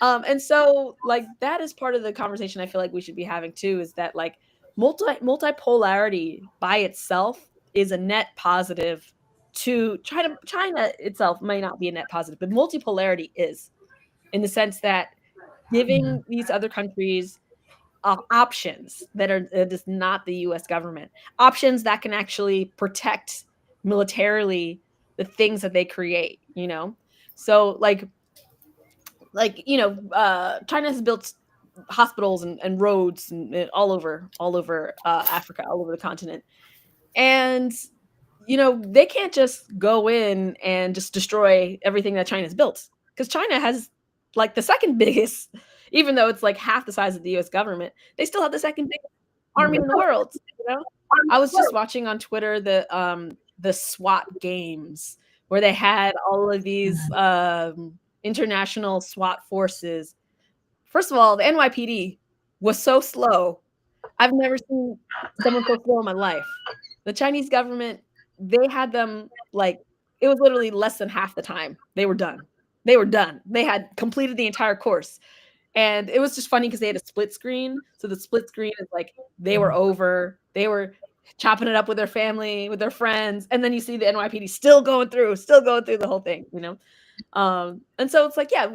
And so that is part of the conversation I feel like we should be having too, is that multipolarity by itself is a net positive to China. China itself may not be a net positive, but multipolarity is, in the sense that giving these other countries options that are just not the U.S. government, options that can actually protect militarily the things that they create. So China has built hospitals and roads and all over Africa, all over the continent, and they can't just go in and just destroy everything that China's built, because China has the second biggest, even though it's half the size of the US government, they still have the second biggest army in the world. I was just watching on Twitter the SWAT games where they had all of these international SWAT forces. First of all, the NYPD was so slow. I've never seen someone so slow in my life. The Chinese government, they had them it was literally less than half the time. They were done. They had completed the entire course. And it was just funny because they had a split screen. So the split screen is they were over. They were chopping it up with their family, with their friends, and then you see the NYPD still going through the whole thing, you know? And so it's like, yeah,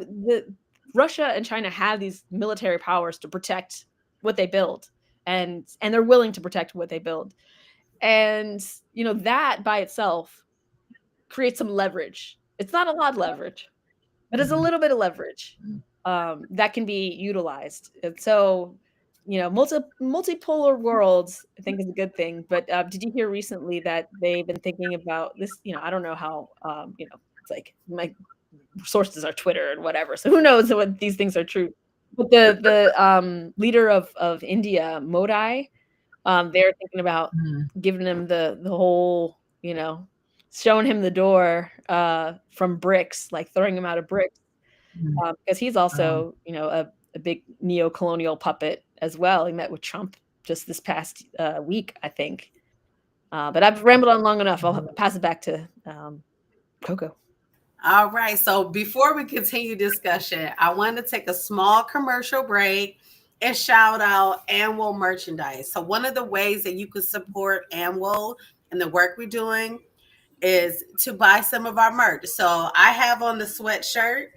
Russia and China have these military powers to protect what they build, and they're willing to protect what they build. And, you know, that by itself creates some leverage. It's not a lot of leverage, but it's a little bit of leverage that can be utilized. And so, you know, multipolar worlds, I think, is a good thing. But did you hear recently that they've been thinking about this? You know, I don't know how, you know, it's like my sources are Twitter and whatever. So who knows what these things are true. But the leader of India, Modi, they're thinking about giving him the whole, you know, showing him the door from BRICS, like throwing him out of BRICS, because he's also, you know, a big neocolonial puppet as well. He met with Trump just this past week, I think. But I've rambled on long enough. I'll pass it back to Coco. All right. So before we continue discussion, I want to take a small commercial break and shout out Annual merchandise. So one of the ways that you can support Annual and the work we're doing is to buy some of our merch. So I have on the sweatshirt,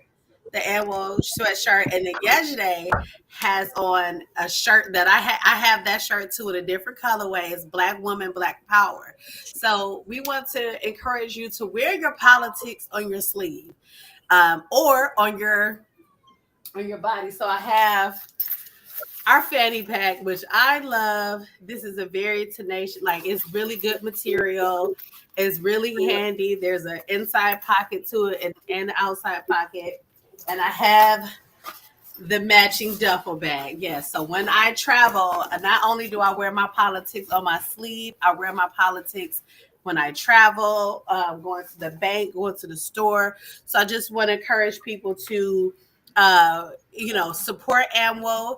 the Annual sweatshirt, and then yesterday has on a shirt that I have that shirt too in a different colorway. It's Black Woman, Black Power. So we want to encourage you to wear your politics on your sleeve, or on your body. So I have our fanny pack, which I love. This is a very tenacious, like, it's really good material. It's really handy. There's an inside pocket to it and an outside pocket. And I have the matching duffel bag. Yes. So when I travel, not only do I wear my politics on my sleeve, I wear my politics when I travel, going to the bank, going to the store. So I just want to encourage people to, you know, support AMWO.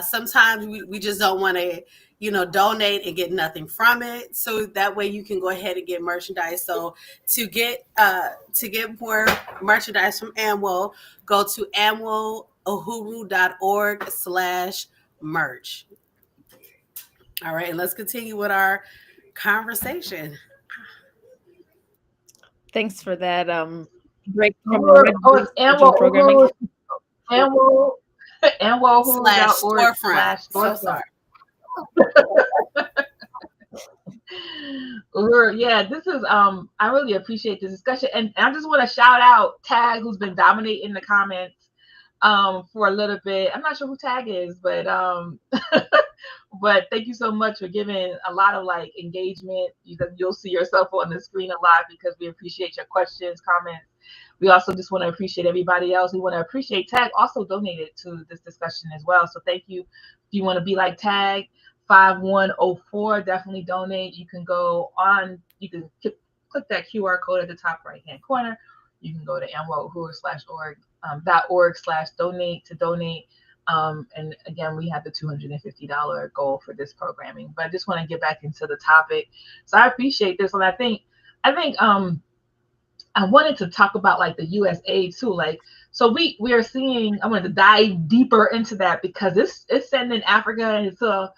Sometimes we just don't want to, you know, donate and get nothing from it. So that way you can go ahead and get merchandise. So to get more merchandise from AMWO, go to amwoohuru.org/merch. All right, and let's continue with our conversation. Thanks for that break from it's programming. amwoohuru.org/storefront. Yeah, this is I really appreciate this discussion, and I just want to shout out Tag, who's been dominating the comments for a little bit. I'm not sure who Tag is, but but thank you so much for giving a lot of like engagement. You'll see yourself on the screen a lot because we appreciate your questions, comments. We also just want to appreciate everybody else. We want to appreciate Tag also donated to this discussion as well. So thank you. If you want to be like Tag 5104, definitely donate. You can go on, you can click that QR code at the top right hand corner. You can go to amwoohuru.org/donate to donate. And again, we have the $250 goal for this programming. But I just want to get back into the topic. So I appreciate this, and I think I wanted to talk about like the USAID too. Like, so we are seeing. I wanted to dive deeper into that because it's sending Africa into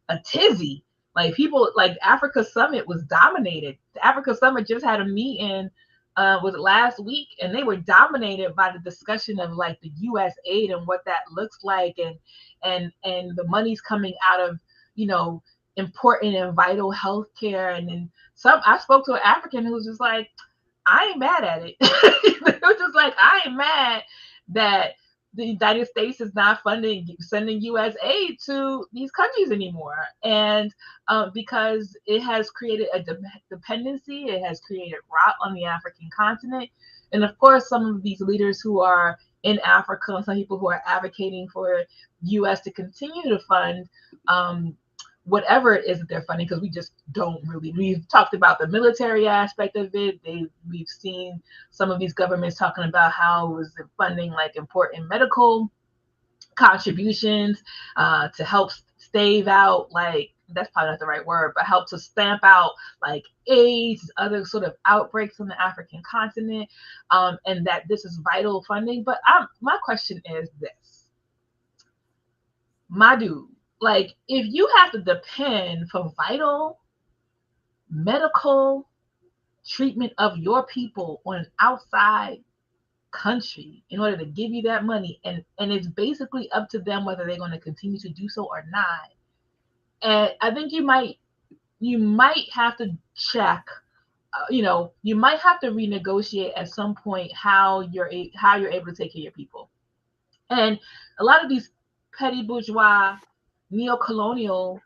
a tizzy. Like people, like Africa Summit was dominated. The Africa Summit just had a meeting. Was it last week, and they were dominated by the discussion of like the USAID and what that looks like, and the money's coming out of, you know, important and vital healthcare. And then I spoke to an African who was just like, I ain't mad at it. They were just like, I ain't mad that the United States is not sending U.S. aid to these countries anymore. And because it has created a dependency, it has created rot on the African continent. And of course, some of these leaders who are in Africa, and some people who are advocating for U.S. to continue to fund whatever it is that they're funding, because we just don't really, we've talked about the military aspect of it. We've seen some of these governments talking about how it was funding like important medical contributions to help stave out, like, that's probably not the right word, but help to stamp out like AIDS, other sort of outbreaks on the African continent, and that this is vital funding. But my question is this, my dude, like, if you have to depend for vital medical treatment of your people on an outside country in order to give you that money, and it's basically up to them whether they're going to continue to do so or not. And I think you might have to check, you might have to renegotiate at some point how you're able to take care of your people. And a lot of these petty bourgeois neocolonial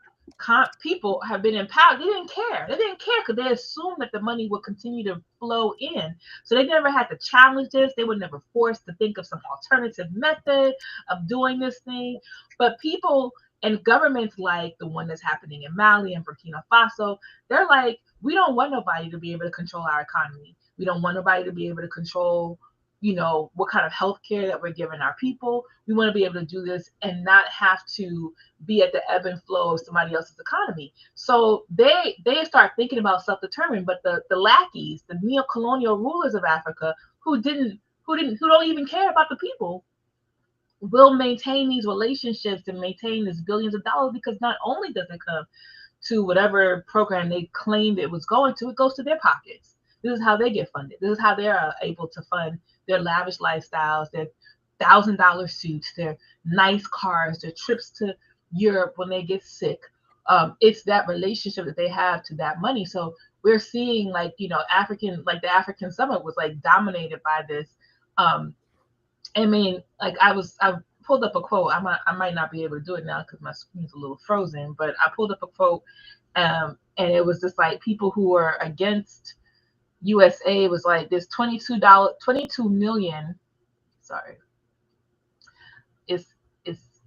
people have been in power. They didn't care because they assumed that the money would continue to flow in. So they never had to challenge this. They were never forced to think of some alternative method of doing this thing. But people and governments like the one that's happening in Mali and Burkina Faso, they're like, we don't want nobody to be able to control our economy. We don't want nobody to be able to control what kind of health care that we're giving our people. We want to be able to do this and not have to be at the ebb and flow of somebody else's economy. So they start thinking about self-determined, but the lackeys, the neo-colonial rulers of Africa who don't even care about the people, will maintain these relationships and maintain this billions of dollars, because not only does it come to whatever program they claimed it was going to, it goes to their pockets. This is how they get funded. This is how they're able to fund their lavish lifestyles, their $1,000 suits, their nice cars, their trips to Europe when they get sick. It's that relationship that they have to that money. So we're seeing the African summit was dominated by this. I mean, I pulled up a quote. I might not be able to do it now because my screen's a little frozen, but I pulled up a quote, and it was just people who were against USA was there's $22 million. Sorry,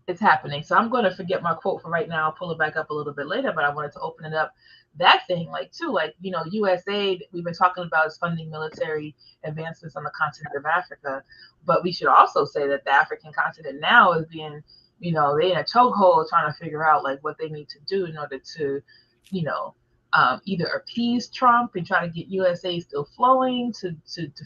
it's happening. So I'm going to forget my quote for right now. I'll pull it back up a little bit later, but I wanted to open it up. That thing, USAID, we've been talking about is funding military advancements on the continent of Africa, but we should also say that the African continent now is being, they're in a chokehold trying to figure out what they need to do in order to, either appease Trump and try to get USA still flowing to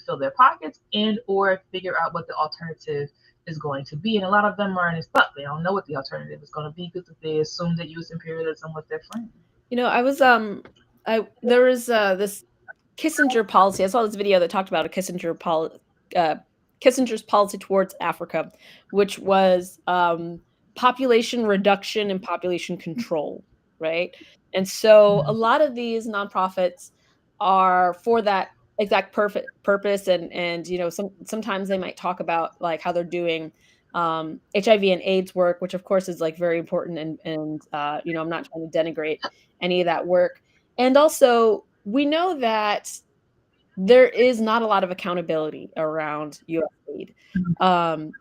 fill their pockets, and or figure out what the alternative is going to be. And a lot of them are in this stuck. They don't know what the alternative is going to be because they assume that U.S. imperialism was their friend. I was there was this Kissinger policy. I saw this video that talked about a Kissinger's policy towards Africa, which was population reduction and population control, right? And so a lot of these nonprofits are for that exact purpose, and sometimes they might talk about how they're doing HIV and AIDS work, which of course is very important, and I'm not trying to denigrate any of that work. And also, we know that there is not a lot of accountability around USAID.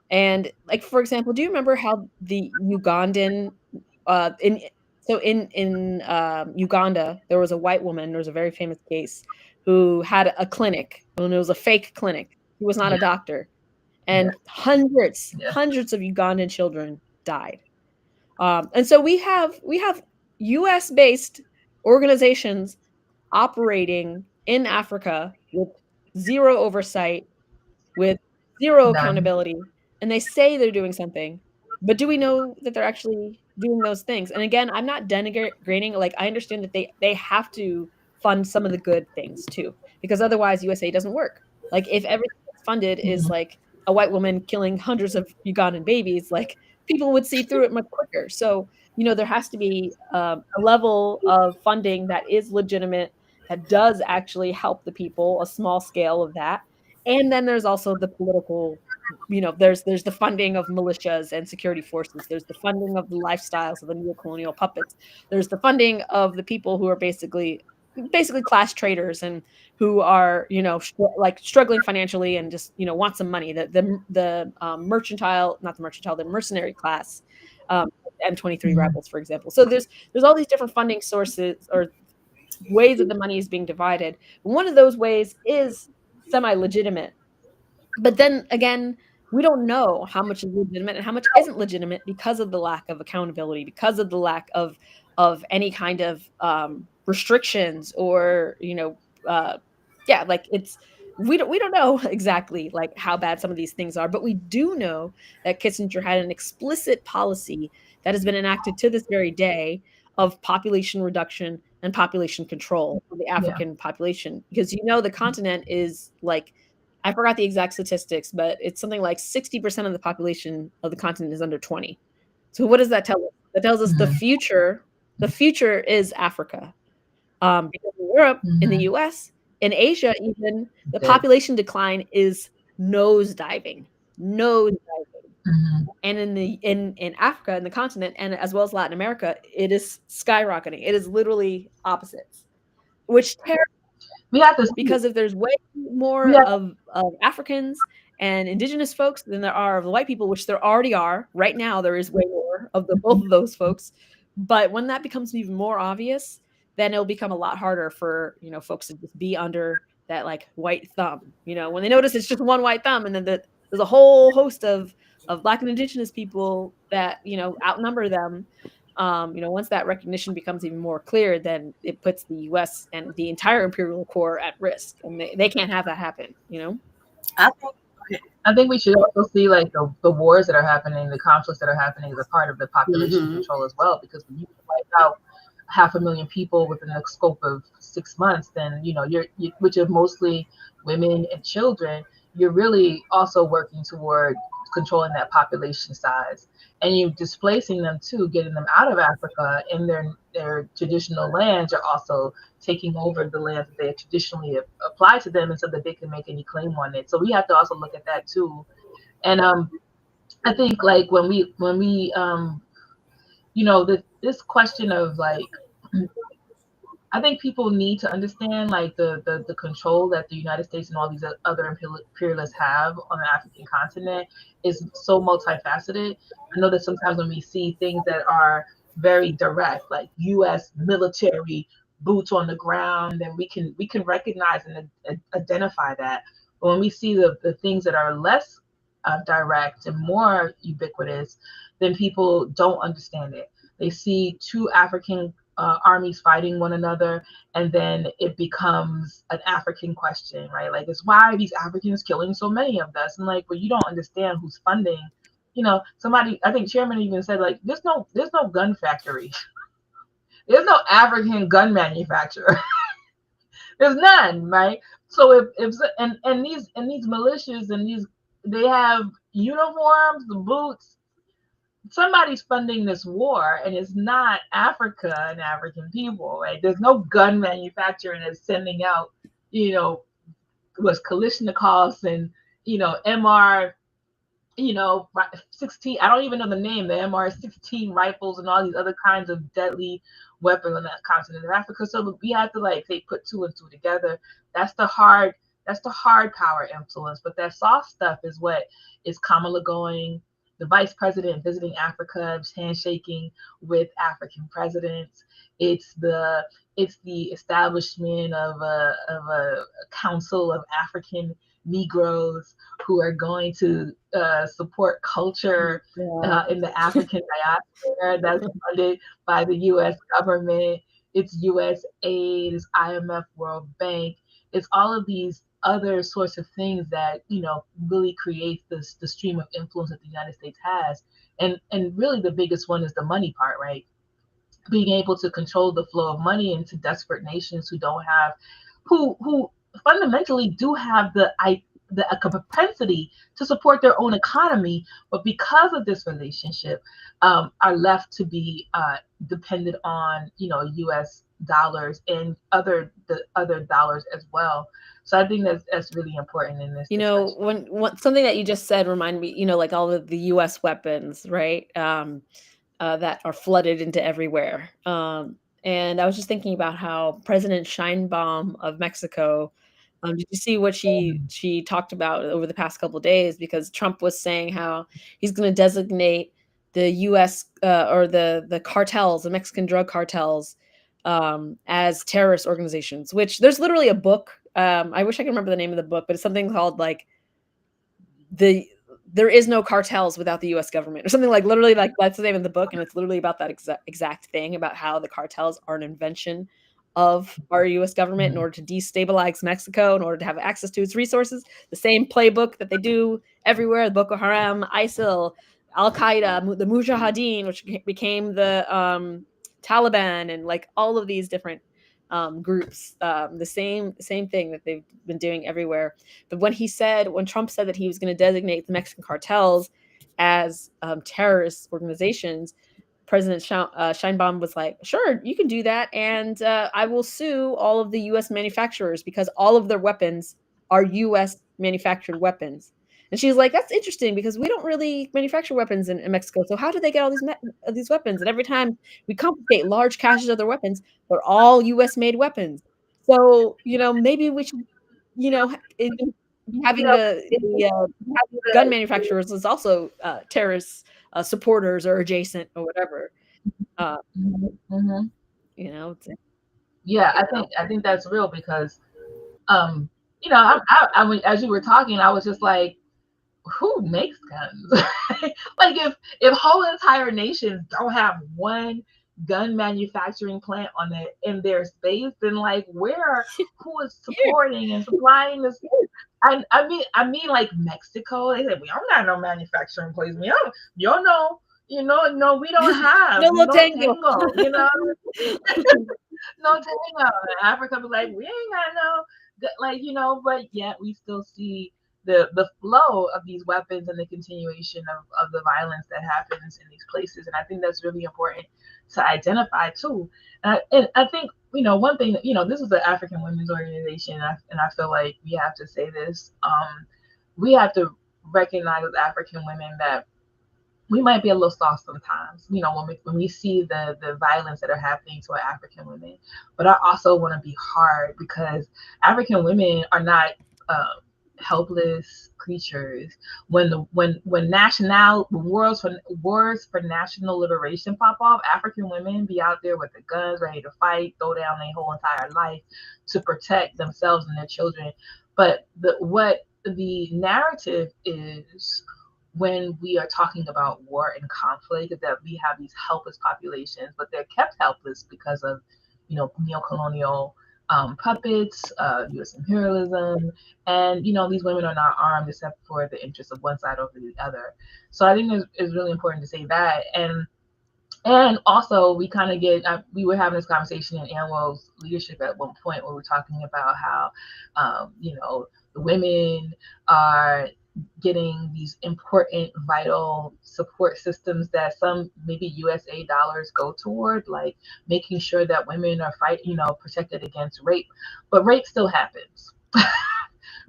And for example, do you remember how the Ugandan in Uganda, there was a white woman, there was a very famous case, who had a clinic, and it was a fake clinic. He was not a doctor. And hundreds of Ugandan children died. And so we have US-based organizations operating in Africa with zero oversight, with zero accountability, and they say they're doing something, but do we know that they're actually doing those things? And again, I'm not denigrating. I understand that they have to fund some of the good things too, because otherwise USA doesn't work. If everything that's funded is a white woman killing hundreds of Ugandan babies, people would see through it much quicker. So there has to be a level of funding that is legitimate, that does actually help the people, a small scale of that. And then there's also the political, there's the funding of militias and security forces. There's the funding of the lifestyles of the neocolonial puppets. There's the funding of the people who are basically class traders and who are, struggling financially and just, want some money. The mercenary class, M23 rebels, for example. So there's all these different funding sources or ways that the money is being divided. One of those ways is semi-legitimate. But then again, we don't know how much is legitimate and how much isn't legitimate because of the lack of accountability, because of the lack of any kind of restrictions or we don't know exactly how bad some of these things are. But we do know that Kissinger had an explicit policy that has been enacted to this very day of population reduction and population control of the African population, because the continent is like, I forgot the exact statistics, but it's something like 60% of the population of the continent is under 20. So what does that tell us? That tells us the future is Africa. Because in Europe, in the US, in Asia, even the population decline is nosediving. And in Africa, in the continent, and as well as Latin America, it is skyrocketing. It is literally opposites, which we have to because if there's way more of Africans and indigenous folks than there are of the white people, which there already are. Right now, there is way more of both of those folks. But when that becomes even more obvious, then it'll become a lot harder for folks to just be under that like white thumb. When they notice it's just one white thumb, and then there's a whole host of Black and indigenous people that outnumber them. Once that recognition becomes even more clear, then it puts the U.S. and the entire imperial core at risk, and they can't have that happen. I think we should also see like the wars that are happening, the conflicts that are happening as a part of the population control as well. Because when you wipe out 500,000 people within the scope of 6 months, then which are mostly women and children, you're really also working toward controlling that population size, and you displacing them too, getting them out of Africa in their traditional lands. Are also taking over the lands that they traditionally apply to them, and so that they can make any claim on it. So we have to also look at that too. And I think like when we this question of like, I think people need to understand like the control that the United States and all these other imperialists have on the African continent is so multifaceted. I know that sometimes when we see things that are very direct, like U.S. military boots on the ground, then we can recognize and identify that. But when we see the things that are less direct and more ubiquitous, then people don't understand it. They see two African armies fighting one another, and then it becomes an African question, right? Like, it's why are these Africans killing so many of us? And like, well, you don't understand who's funding. Somebody, I think Chairman even said, like, there's no gun factory. There's no African gun manufacturer. There's none, right? So if these militias and they have uniforms, the boots. Somebody's funding this war, and it's not Africa and African people, right? There's no gun manufacturer that's sending out, was Kalashnikovs and MR, 16. I don't even know the name. The MR-16 rifles and all these other kinds of deadly weapons on that continent of Africa. So we have to put two and two together. That's the hard power influence. But that soft stuff is what is Kamala going. The vice president visiting Africa, handshaking with African presidents. It's the establishment of a council of African Negroes who are going to support culture in the African diaspora that's funded by the U.S. government. It's USAID, it's IMF, World Bank. It's all of these other sorts of things that really create the stream of influence that the United States has, and really the biggest one is the money part, right? Being able to control the flow of money into desperate nations who fundamentally do have the propensity to support their own economy, but because of this relationship, are left to be dependent on U.S. dollars and the other dollars as well. So I think that's really important in this. When something that you just said reminded me, like all of the U.S. weapons, right, that are flooded into everywhere. And I was just thinking about how President Sheinbaum of Mexico, did you see what she talked about over the past couple of days? Because Trump was saying how he's going to designate the U.S. Or the cartels, the Mexican drug cartels, as terrorist organizations, which there's literally a book. I wish I could remember the name of the book, but it's something called like there is no cartels without the U.S. government, or something literally that's the name of the book. And it's literally about that exact thing, about how the cartels are an invention of our U.S. government in order to destabilize Mexico, in order to have access to its resources. The same playbook that they do everywhere, Boko Haram, ISIL, Al-Qaeda, the Mujahideen, which became the Taliban and like all of these different groups, the same thing that they've been doing everywhere. But when Trump said that he was going to designate the Mexican cartels as terrorist organizations, President Sheinbaum was like, sure, you can do that. And I will sue all of the U.S. manufacturers because all of their weapons are U.S. manufactured weapons. And she's like, that's interesting because we don't really manufacture weapons in Mexico. So how do they get all these weapons? And every time we confiscate large caches of their weapons, they're all U.S. made weapons. So, maybe we should, having the gun manufacturers is also terrorists supporters or adjacent or whatever. Mm-hmm. Yeah, I think that's real because, I mean, as you were talking, I was just like, who makes guns? Like if whole entire nations don't have one gun manufacturing plant in their space, then like who is supporting and supplying this? I mean like Mexico. They said we don't have no manufacturing place. We don't, no, no, we don't have no tango, tango. no tango. Africa was like, we ain't got no, but yet we still see the flow of these weapons and the continuation of the violence that happens in these places. And I think that's really important to identify too. And I think, one thing that, this is the African Women's Organization, and I feel like we have to say this. We have to recognize as African women that we might be a little soft sometimes, when we see the violence that are happening to our African women. But I also want to be hard because African women are not helpless creatures. When wars for national liberation pop off, African women be out there with the guns, ready to fight, throw down their whole entire life to protect themselves and their children. But what the narrative is when we are talking about war and conflict, that we have these helpless populations, but they're kept helpless because of, neocolonial puppets, U.S. imperialism, and these women are not armed except for the interests of one side over the other. So I think it's really important to say that, and also we kind of we were having this conversation in Anwell's leadership at one point where we were talking about how, the women are getting these important, vital support systems that some maybe USAID dollars go toward, like making sure that women are protected against rape. But rape still happens,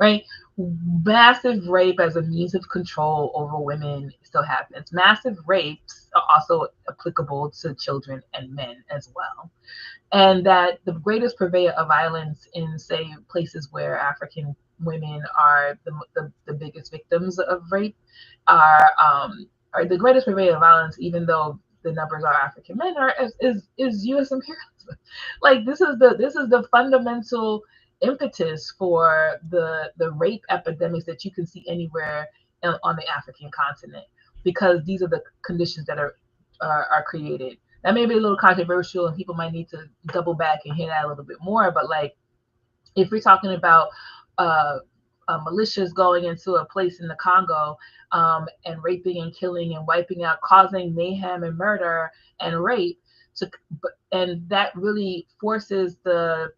right? Massive rape as a means of control over women still happens. Massive rapes are also applicable to children and men as well. And that the greatest purveyor of violence in, say, places where African women are the biggest victims of rape are the greatest purveyor of violence, even though the numbers are African men, is U.S. imperialism. Like this is the fundamental impetus for the rape epidemics that you can see anywhere on the African continent, because these are the conditions that are created. That may be a little controversial and people might need to double back and hear that a little bit more, but like if we're talking about militias going into a place in the Congo and raping and killing and wiping out, causing mayhem and murder and rape, and that really forces the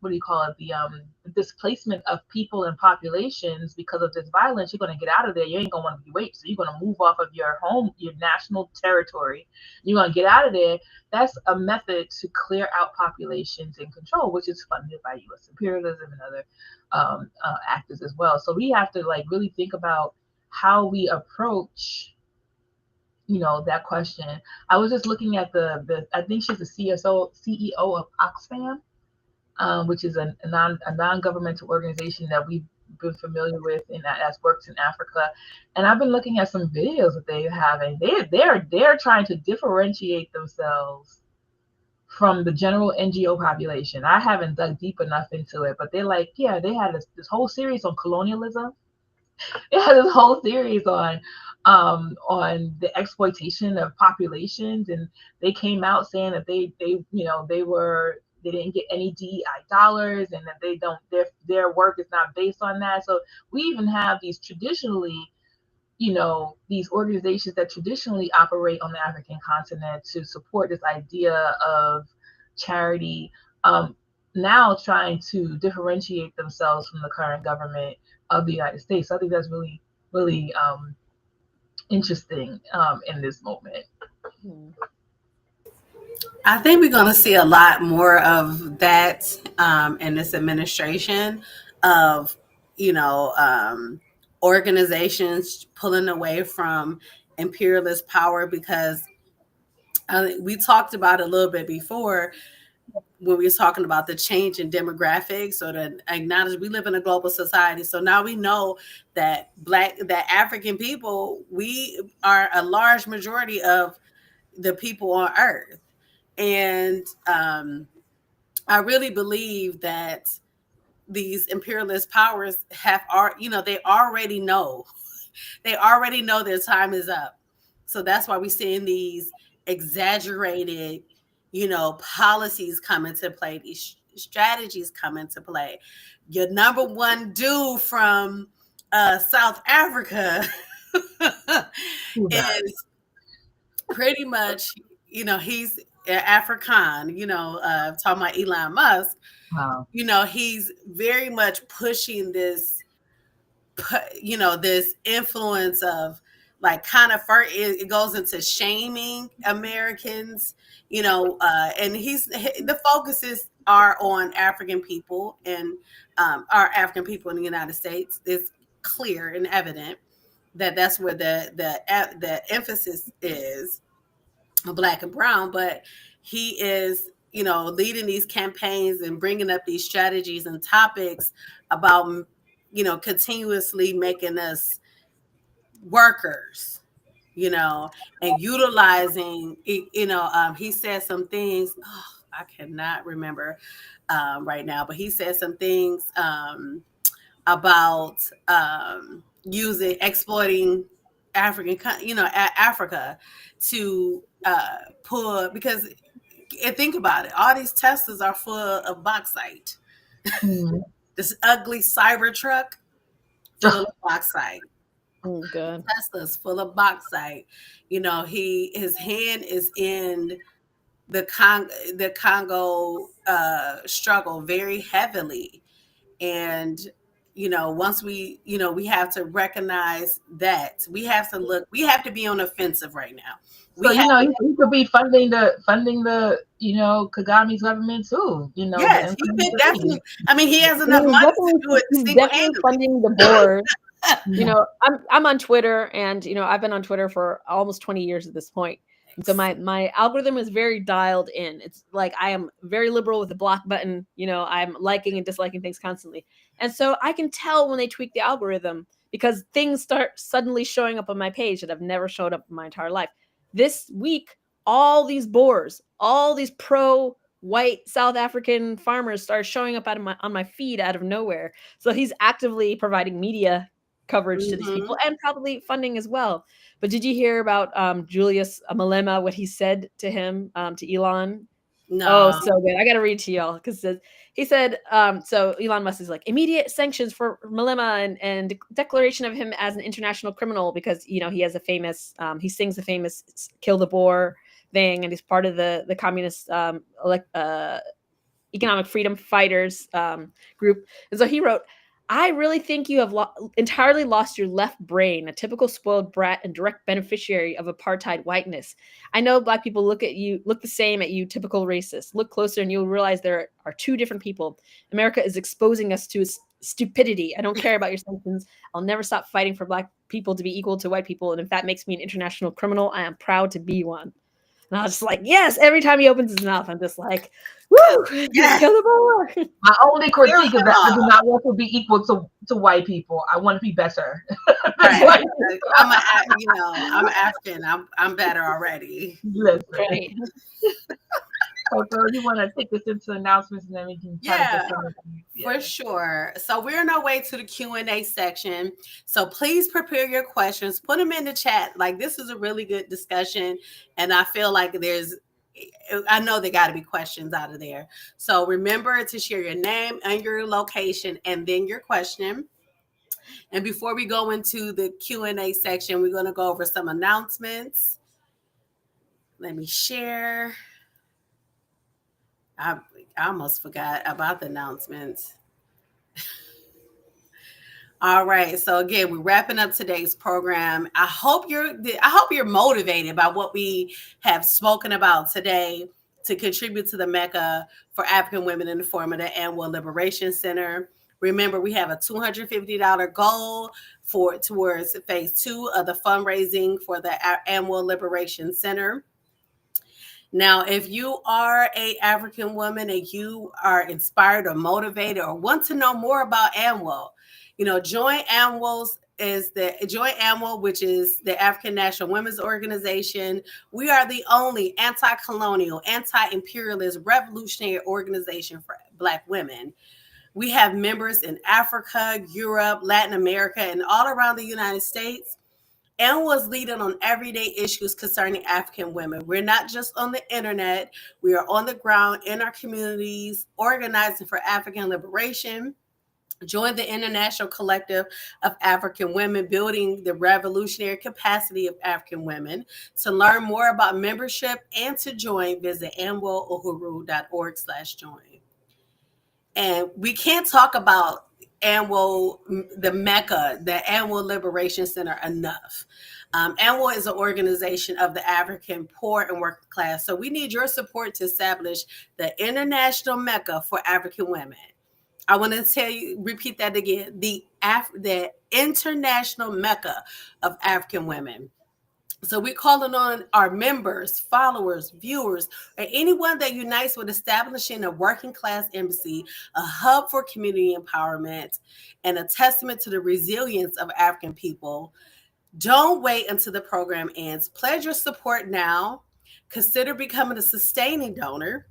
displacement of people and populations because of this violence. You're going to get out of there. You ain't going to want to be raped, so you're going to move off of your home, your national territory. You're going to get out of there. That's a method to clear out populations and control, which is funded by U.S. imperialism and other actors as well. So we have to really think about how we approach that question. I was just looking at I think she's the CEO of Oxfam, which is a non-governmental organization that we've been familiar with and that's worked in Africa. And I've been looking at some videos that they have, and they're trying to differentiate themselves from the general NGO population. I haven't dug deep enough into it, but they're like, yeah, they had this whole series on colonialism. They had this whole series on the exploitation of populations, and they came out saying that they didn't get any DEI dollars, and that their work is not based on that. So we even have these traditionally, these organizations that traditionally operate on the African continent to support this idea of charity, now trying to differentiate themselves from the current government of the United States. So I think that's really, really interesting in this moment. I think we're going to see a lot more of that in this administration of, organizations pulling away from imperialist power, because we talked about it a little bit before when we were talking about the change in demographics, or to acknowledge we live in a global society. So now we know that African people, we are a large majority of the people on earth. And I really believe that these imperialist powers they already know. They already know their time is up. So that's why we're seeing these exaggerated, policies come into play, these strategies come into play. Your number one dude from South Africa is pretty much, he's African, talking about Elon Musk. Wow. He's very much pushing this, this influence of like kind of it goes into shaming Americans, and the focuses are on African people, and our African people in the United States. Is clear and evident that that's where the emphasis is, Black and brown. But he is, leading these campaigns and bringing up these strategies and topics about, continuously making us workers, and utilizing, he said some things. Oh, I cannot remember right now, but he said some things about exploiting Africa to pull, because and think about it, all these Teslas are full of bauxite. This ugly cyber truck full of bauxite. Oh god. Tesla's full of bauxite. His hand is in the Congo struggle very heavily. And once we have to recognize that we have to be on the offensive right now. So he could be funding the Kagame's government too. Yes, he could definitely. I mean, he has enough money to do it. He's definitely funding the board. I'm on Twitter, and I've been on Twitter for almost 20 years at this point. And so my algorithm is very dialed in. It's like I am very liberal with the block button. I'm liking and disliking things constantly. And so I can tell when they tweak the algorithm, because things start suddenly showing up on my page that have never showed up in my entire life. This week, all these boers, all these pro-white South African farmers started showing up on my feed out of nowhere. So he's actively providing media coverage to these people, and probably funding as well. But did you hear about Julius Malema, what he said to him, to Elon? No. Oh, so good. I got to read to y'all, because he said, so Elon Musk is like, immediate sanctions for Malema and declaration of him as an international criminal, because, he has a famous, he sings the famous Kill the Boer thing, and he's part of the communist economic freedom fighters group. And so he wrote, I really think you have entirely lost your left brain, a typical spoiled brat and direct beneficiary of apartheid whiteness. I know Black people look the same at you, typical racist. Look closer and you'll realize there are two different people. America is exposing us to stupidity. I don't care about your sanctions. I'll never stop fighting for Black people to be equal to white people. And if that makes me an international criminal, I am proud to be one. And I was just like, yes, every time he opens his mouth, I'm just like, woo, yes. Kill the boy. My only critique is that I do not want to be equal to white people. I want to be better. Right. I'm African. I'm better already. Listen. Right. So you want to take this into announcements, and then we can for sure. So we're on our way to the Q&A section. So please prepare your questions, put them in the chat. Like, this is a really good discussion, and I feel like I know there got to be questions out of there. So remember to share your name and your location, and then your question. And before we go into the Q&A section, we're going to go over some announcements. Let me share. I almost forgot about the announcements. All right. So again, we're wrapping up today's program. I hope you're motivated by what we have spoken about today to contribute to the Mecca for African women in the form of the Annual Liberation Center. Remember, we have a $250 goal towards phase 2 of the fundraising for the Annual Liberation Center. Now, if you are an African woman and you are inspired or motivated or want to know more about AMWO, join AMWO, which is the African National Women's Organization. We are the only anti-colonial, anti-imperialist, revolutionary organization for Black women. We have members in Africa, Europe, Latin America, and all around the United States. And was leading on everyday issues concerning African women. We're not just on the internet. We are on the ground in our communities, organizing for African liberation. Join the International Collective of African Women, building the revolutionary capacity of African women. To learn more about membership and to join, visit amwoohuru.org/join. And we can't talk about AMWO, the Mecca, the Annual Liberation Center enough. AMWO is an organization of the African poor and working class. So we need your support to establish the international Mecca for African women. I want to repeat that again, the international Mecca of African women. So we're calling on our members, followers, viewers, or anyone that unites with establishing a working class embassy, a hub for community empowerment, and a testament to the resilience of African people. Don't wait until the program ends. Pledge your support now. Consider becoming a sustaining donor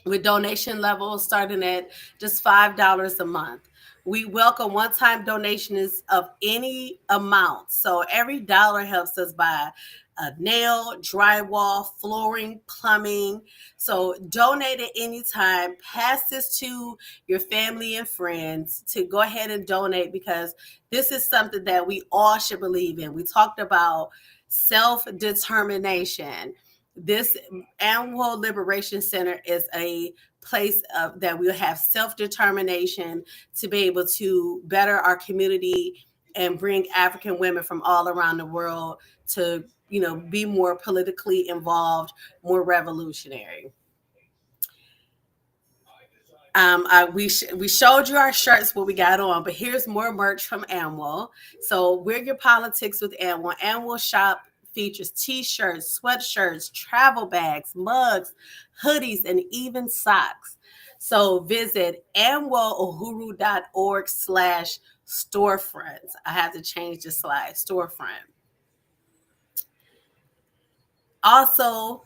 with donation levels starting at just $5 a month. We welcome one-time donations of any amount. So every dollar helps us buy a nail, drywall, flooring, plumbing. So donate at any time. Pass this to your family and friends to go ahead and donate, because this is something that we all should believe in. We talked about self-determination. This Annual Liberation Center is a place that we'll have self-determination to be able to better our community and bring African women from all around the world to, be more politically involved, more revolutionary. We showed you our shirts, what we got on, but here's more merch from AMWO. So wear your politics with AMWO. AMWO shop features t-shirts, sweatshirts, travel bags, mugs, hoodies, and even socks. So visit amwoohuru.org/storefronts. I have to change the slide, storefront. Also,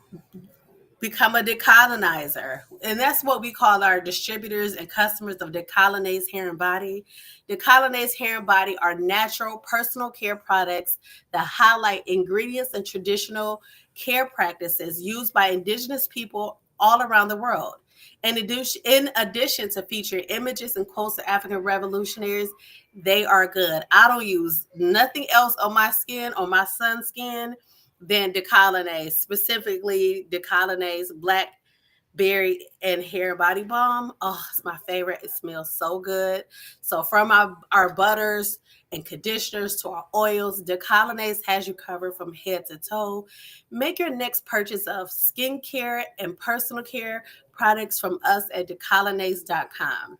become a decolonizer. And that's what we call our distributors and customers of Decolonize Hair and Body. Decolonize Hair and Body are natural personal care products that highlight ingredients and traditional care practices used by indigenous people all around the world. In addition to featuring images and quotes of African revolutionaries, they are good. I don't use nothing else on my skin, on my son's skin, than Decolonize, specifically Decolonize Blackberry and Hair Body Balm. Oh, it's my favorite. It smells so good. So from our butters and conditioners to our oils, Decolonize has you covered from head to toe. Make your next purchase of skincare and personal care products from us at decolonize.com.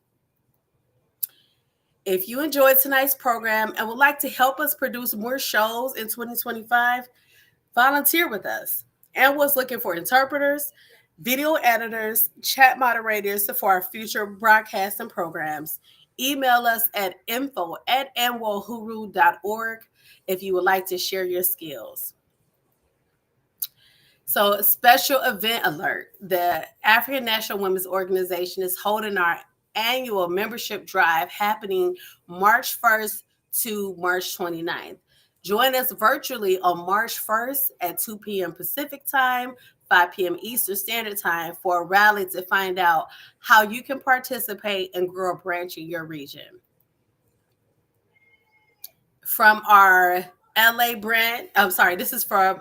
If you enjoyed tonight's program and would like to help us produce more shows in 2025, volunteer with us. And was looking for interpreters, video editors, chat moderators for our future broadcasts and programs. Email us at info@amwoohuru.org if you would like to share your skills. So, special event alert. The African National Women's Organization is holding our annual membership drive happening March 1st to March 29th. Join us virtually on March 1st at 2 p.m. Pacific time, 5 p.m. Eastern Standard Time for a rally to find out how you can participate and grow a branch in your region. From our LA brand, this is from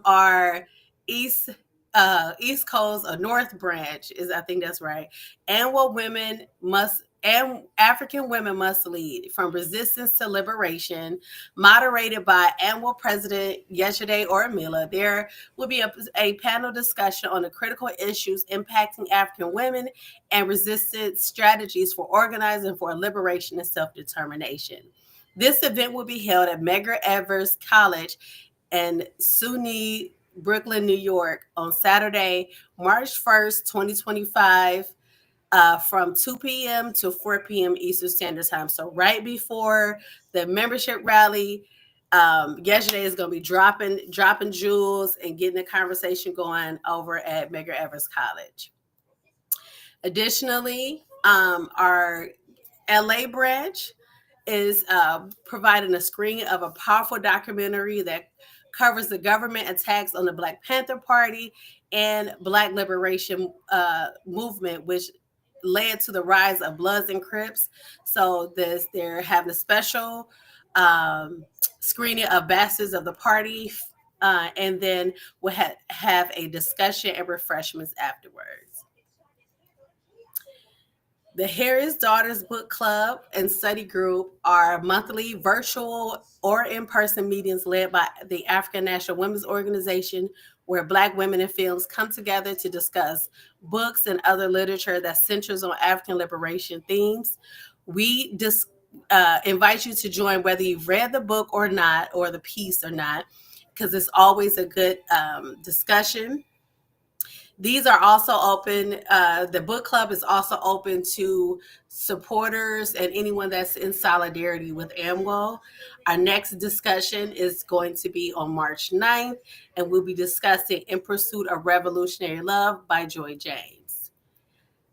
our East East Coast or North Branch is, I think that's right. African women must lead from resistance to liberation, moderated by annual president yesterday or Amila. There will be a panel discussion on the critical issues impacting African women and resistance strategies for organizing for liberation and self-determination. This event will be held at Medgar Evers College in SUNY Brooklyn, New York on Saturday, March 1st, 2025, from 2 p.m. to 4 p.m. Eastern Standard Time. So right before the membership rally, yesterday is going to be dropping jewels and getting the conversation going over at Medgar Evers College. Additionally, our LA branch is providing a screening of a powerful documentary that covers the government attacks on the Black Panther Party and Black Liberation movement, which led to the rise of Bloods and Crips. So they're having a special screening of Bastards of the Party, and then we'll have a discussion and refreshments afterwards. The Harris Daughters Book Club and Study Group are monthly virtual or in-person meetings led by the African National Women's Organization, where Black women in films come together to discuss books and other literature that centers on African liberation themes. We invite you to join whether you've read the book or not, or the piece or not, because it's always a good discussion. These are also open. The book club is also open to supporters and anyone that's in solidarity with AMWO. Our next discussion is going to be on March 9th, and we'll be discussing In Pursuit of Revolutionary Love by Joy James.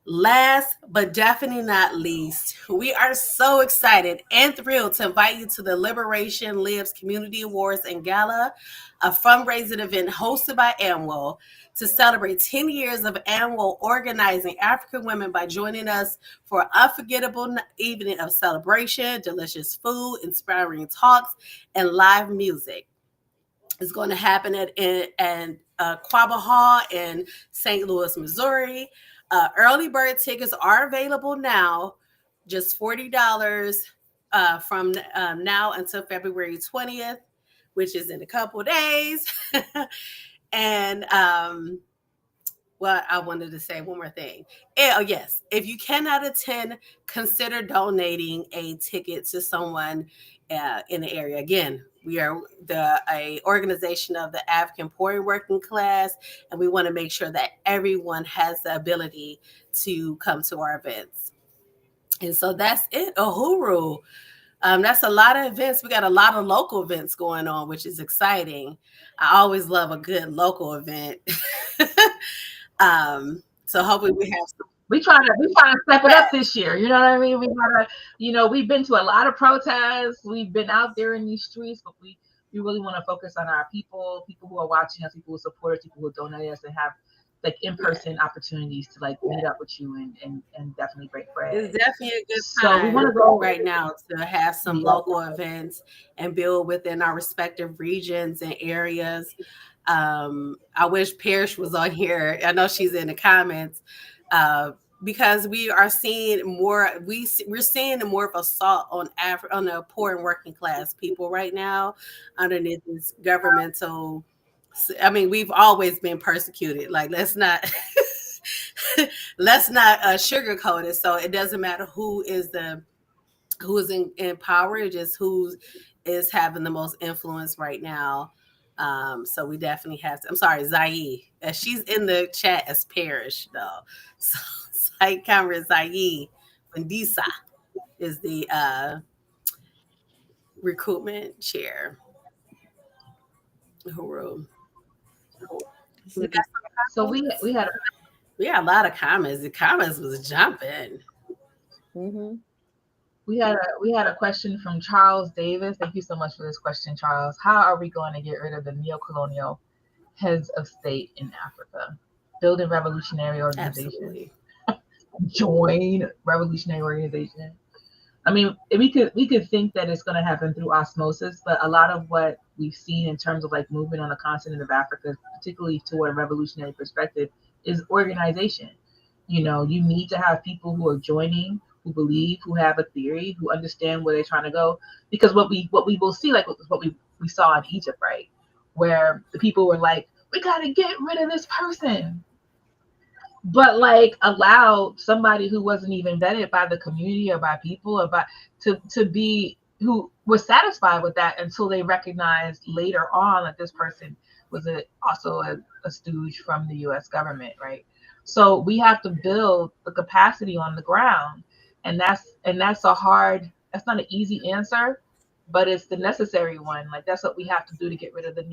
Last but definitely not least, we are so excited and thrilled to invite you to the Liberation Lives Community Awards and Gala, a fundraising event hosted by AMWO to celebrate 10 years of AMWO organizing African women by joining us for an unforgettable evening of celebration, delicious food, inspiring talks, and live music. It's going to happen at Quabbah Hall in St. Louis, Missouri. Early bird tickets are available now, just $40 from now until February 20th, which is in a couple of days. And I wanted to say one more thing. Yes, if you cannot attend, consider donating a ticket to someone in the area. Again, we are a organization of the African poor and working class, and we want to make sure that everyone has the ability to come to our events. And so that's it. Uhuru. That's a lot of events. We got a lot of local events going on, which is exciting. I always love a good local event. So hopefully we have some. We try to step it up this year. You know what I mean? We gotta, we've been to a lot of protests. We've been out there in these streets, but we really want to focus on our people who are watching us, people who support us, people who donate us, and have like in-person opportunities to like meet up with you and definitely break bread. It's definitely a good time. So we want to go right now to have some local events and build within our respective regions and areas. I wish Parrish was on here. I know she's in the comments. Because we are seeing more, we're seeing more of assault on the poor and working class people right now underneath this governmental. I mean, we've always been persecuted. Like, let's not sugarcoat it. So it doesn't matter who is in power, it's just who is having the most influence right now. So we definitely have to. I'm sorry, Zai. She's in the chat as Parrish though. So Camera Zai Wendisa is the recruitment chair. Uhuru. So we had a lot of comments. The comments was jumping. Mm-hmm. We had a question from Charles Davis. Thank you so much for this question, Charles. How are we going to get rid of the neocolonial heads of state in Africa? Building revolutionary organizations. Absolutely. Join revolutionary organization. I mean, we could think that it's going to happen through osmosis, but a lot of what we've seen in terms of like movement on the continent of Africa, particularly toward a revolutionary perspective, is organization. You know, you need to have people who are joining, who believe, who have a theory, who understand where they're trying to go. Because what we will see, like what we saw in Egypt, right, where the people were like, we got to get rid of this person, but like allowed somebody who wasn't even vetted by the community or by people or by to be, who was satisfied with that until they recognized later on that this person was also a stooge from the U.S. government, right? So we have to build the capacity on the ground, and that's that's not an easy answer, but it's the necessary one. Like that's what we have to do to get rid of the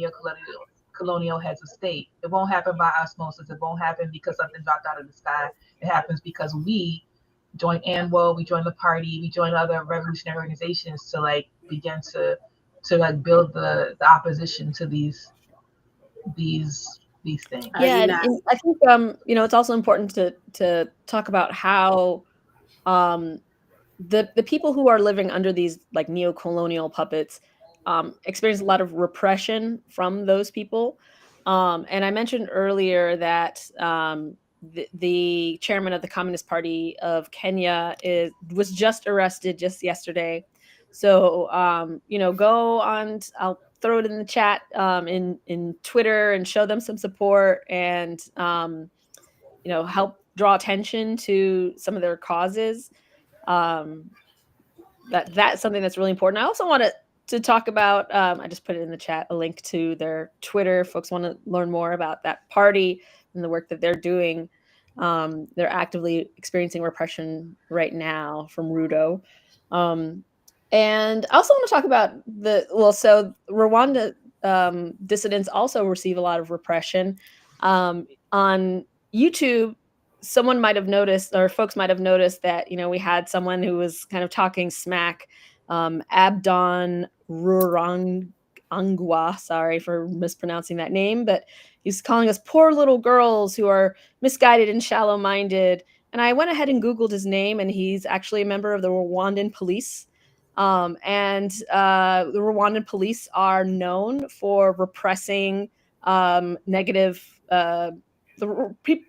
colonial heads of state. It won't happen by osmosis. It won't happen because something dropped out of the sky. It happens because we join ANWO, we join the party, we join other revolutionary organizations to like begin to like build the opposition to these things. Yeah, and I think you know, it's also important to talk about how the people who are living under these like neocolonial puppets experience a lot of repression from those people. And I mentioned earlier that the chairman of the Communist Party of Kenya was just arrested just yesterday. So you know, go on. I'll throw it in the chat in Twitter and show them some support and you know, help draw attention to some of their causes. That's something that's really important. I also wanted to talk about, I just put it in the chat, a link to their Twitter. Folks want to learn more about that party and the work that they're doing. They're actively experiencing repression right now from Ruto. And I also want to talk about so Rwanda dissidents also receive a lot of repression. On YouTube, someone might have noticed, or folks might have noticed that, you know, we had someone who was kind of talking smack, Abdon Rurangwa, sorry for mispronouncing that name, but he's calling us poor little girls who are misguided and shallow-minded. And I went ahead and Googled his name, and he's actually a member of the Rwandan police. And the Rwandan police are known for repressing negative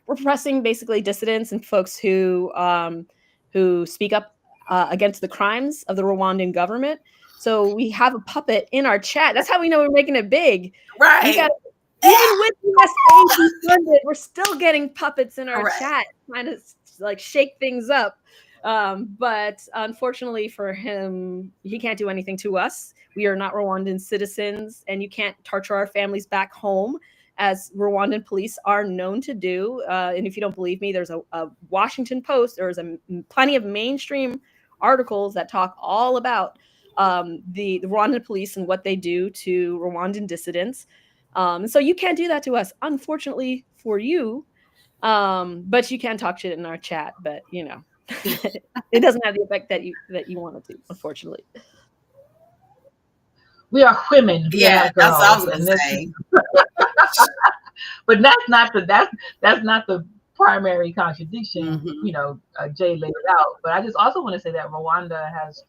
repressing basically dissidents and folks who speak up against the crimes of the Rwandan government. So we have a puppet in our chat. That's how we know we're making it big. Right. We got, even with USAID funded, we're still getting puppets in our chat, trying to like shake things up. But unfortunately for him, he can't do anything to us. We are not Rwandan citizens, and you can't torture our families back home, as Rwandan police are known to do. And if you don't believe me, there's a Washington Post, there's plenty of mainstream articles that talk all about the Rwandan police and what they do to Rwandan dissidents. So you can't do that to us, unfortunately for you. But you can talk shit in our chat, but you know, it doesn't have the effect that you want it to, unfortunately. We are women. Yeah, that's what I was gonna say. But that's not the primary contradiction. You know, Jay laid it out. But I just also want to say that Rwanda has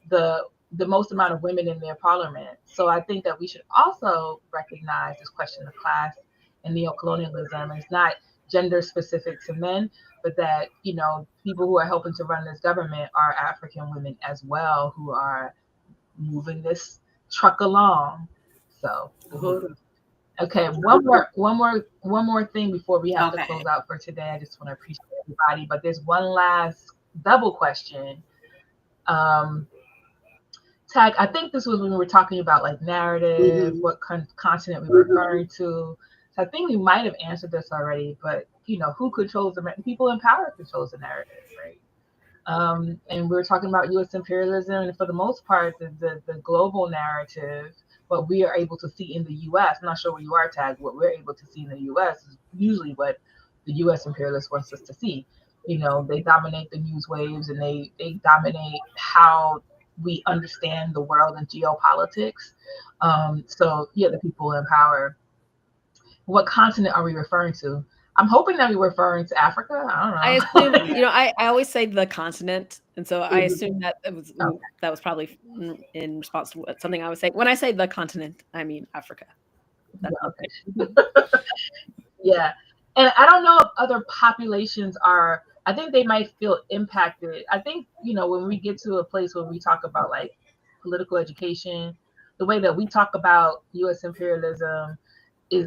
the most amount of women in their parliament. So I think that we should also recognize this question of class and neocolonialism. It's not gender specific to men, but that, you know, people who are helping to run this government are African women as well, who are moving this truck along. So okay, one more thing before we have to close out for today. I just want to appreciate everybody, but there's one last double question. Tag, I think this was when we were talking about like narrative, what continent we were referring to. So I think we might have answered this already, but you know, who controls the people in power controls the narrative, right? And we were talking about U.S. imperialism, and for the most part, the global narrative, what we are able to see in the U.S. I'm not sure where you are, Tag. What we're able to see in the U.S. is usually what the U.S. imperialist wants us to see. You know, they dominate the news waves, and they dominate how we understand the world and geopolitics. So yeah, the people in power. What continent are we referring to? I'm hoping that we're referring to Africa. I don't know. I assume, I always say the continent, and so I assume that that was probably in response to something I was saying. When I say the continent, I mean Africa. Yeah, and I don't know if other populations are. I think they might feel impacted. I think when we get to a place where we talk about like political education, the way that we talk about U.S. imperialism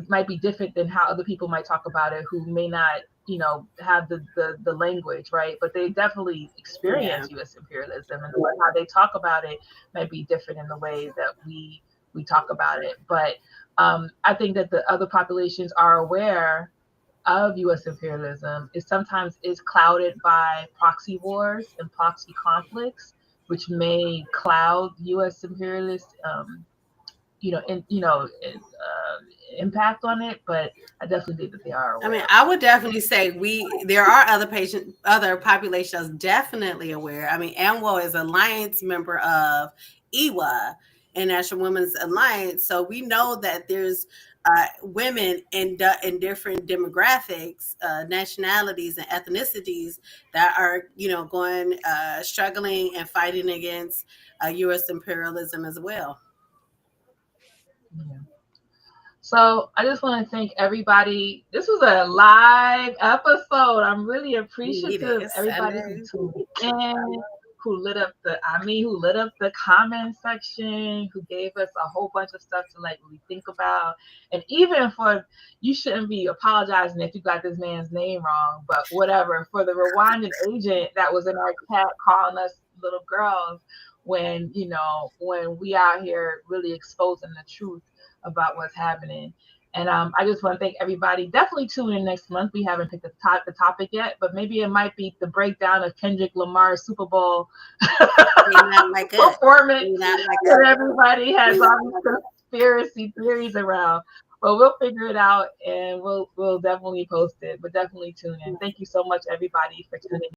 might be different than how other people might talk about it who may not have the language, right? But they definitely experience U.S. imperialism, and how they talk about it might be different in the way that we talk about it. But I think that the other populations are aware of U.S. imperialism. It sometimes is clouded by proxy wars and proxy conflicts, which may cloud U.S. imperialist impact on it, but I definitely think that they are aware. I mean, I would definitely say there are other populations definitely aware. I mean, AMWO is alliance member of EWA, International Women's Alliance, so we know that there's women in different demographics, nationalities, and ethnicities that are going struggling and fighting against U.S. imperialism as well. Yeah. So I just want to thank everybody. This was a live episode. I'm really appreciative of everybody who tuned in, who lit up the comment section, who gave us a whole bunch of stuff to like really think about. And even you shouldn't be apologizing if you got this man's name wrong, but whatever, for the Rwandan agent that was in our chat calling us little girls when we out here really exposing the truth about what's happening. And I just want to thank everybody. Definitely tune in next month. We haven't picked the topic yet, but maybe it might be the breakdown of Kendrick Lamar's Super Bowl performance that everybody has all these conspiracy theories around. But we'll figure it out, and we'll definitely post it. But definitely tune in. Thank you so much, everybody, for tuning in.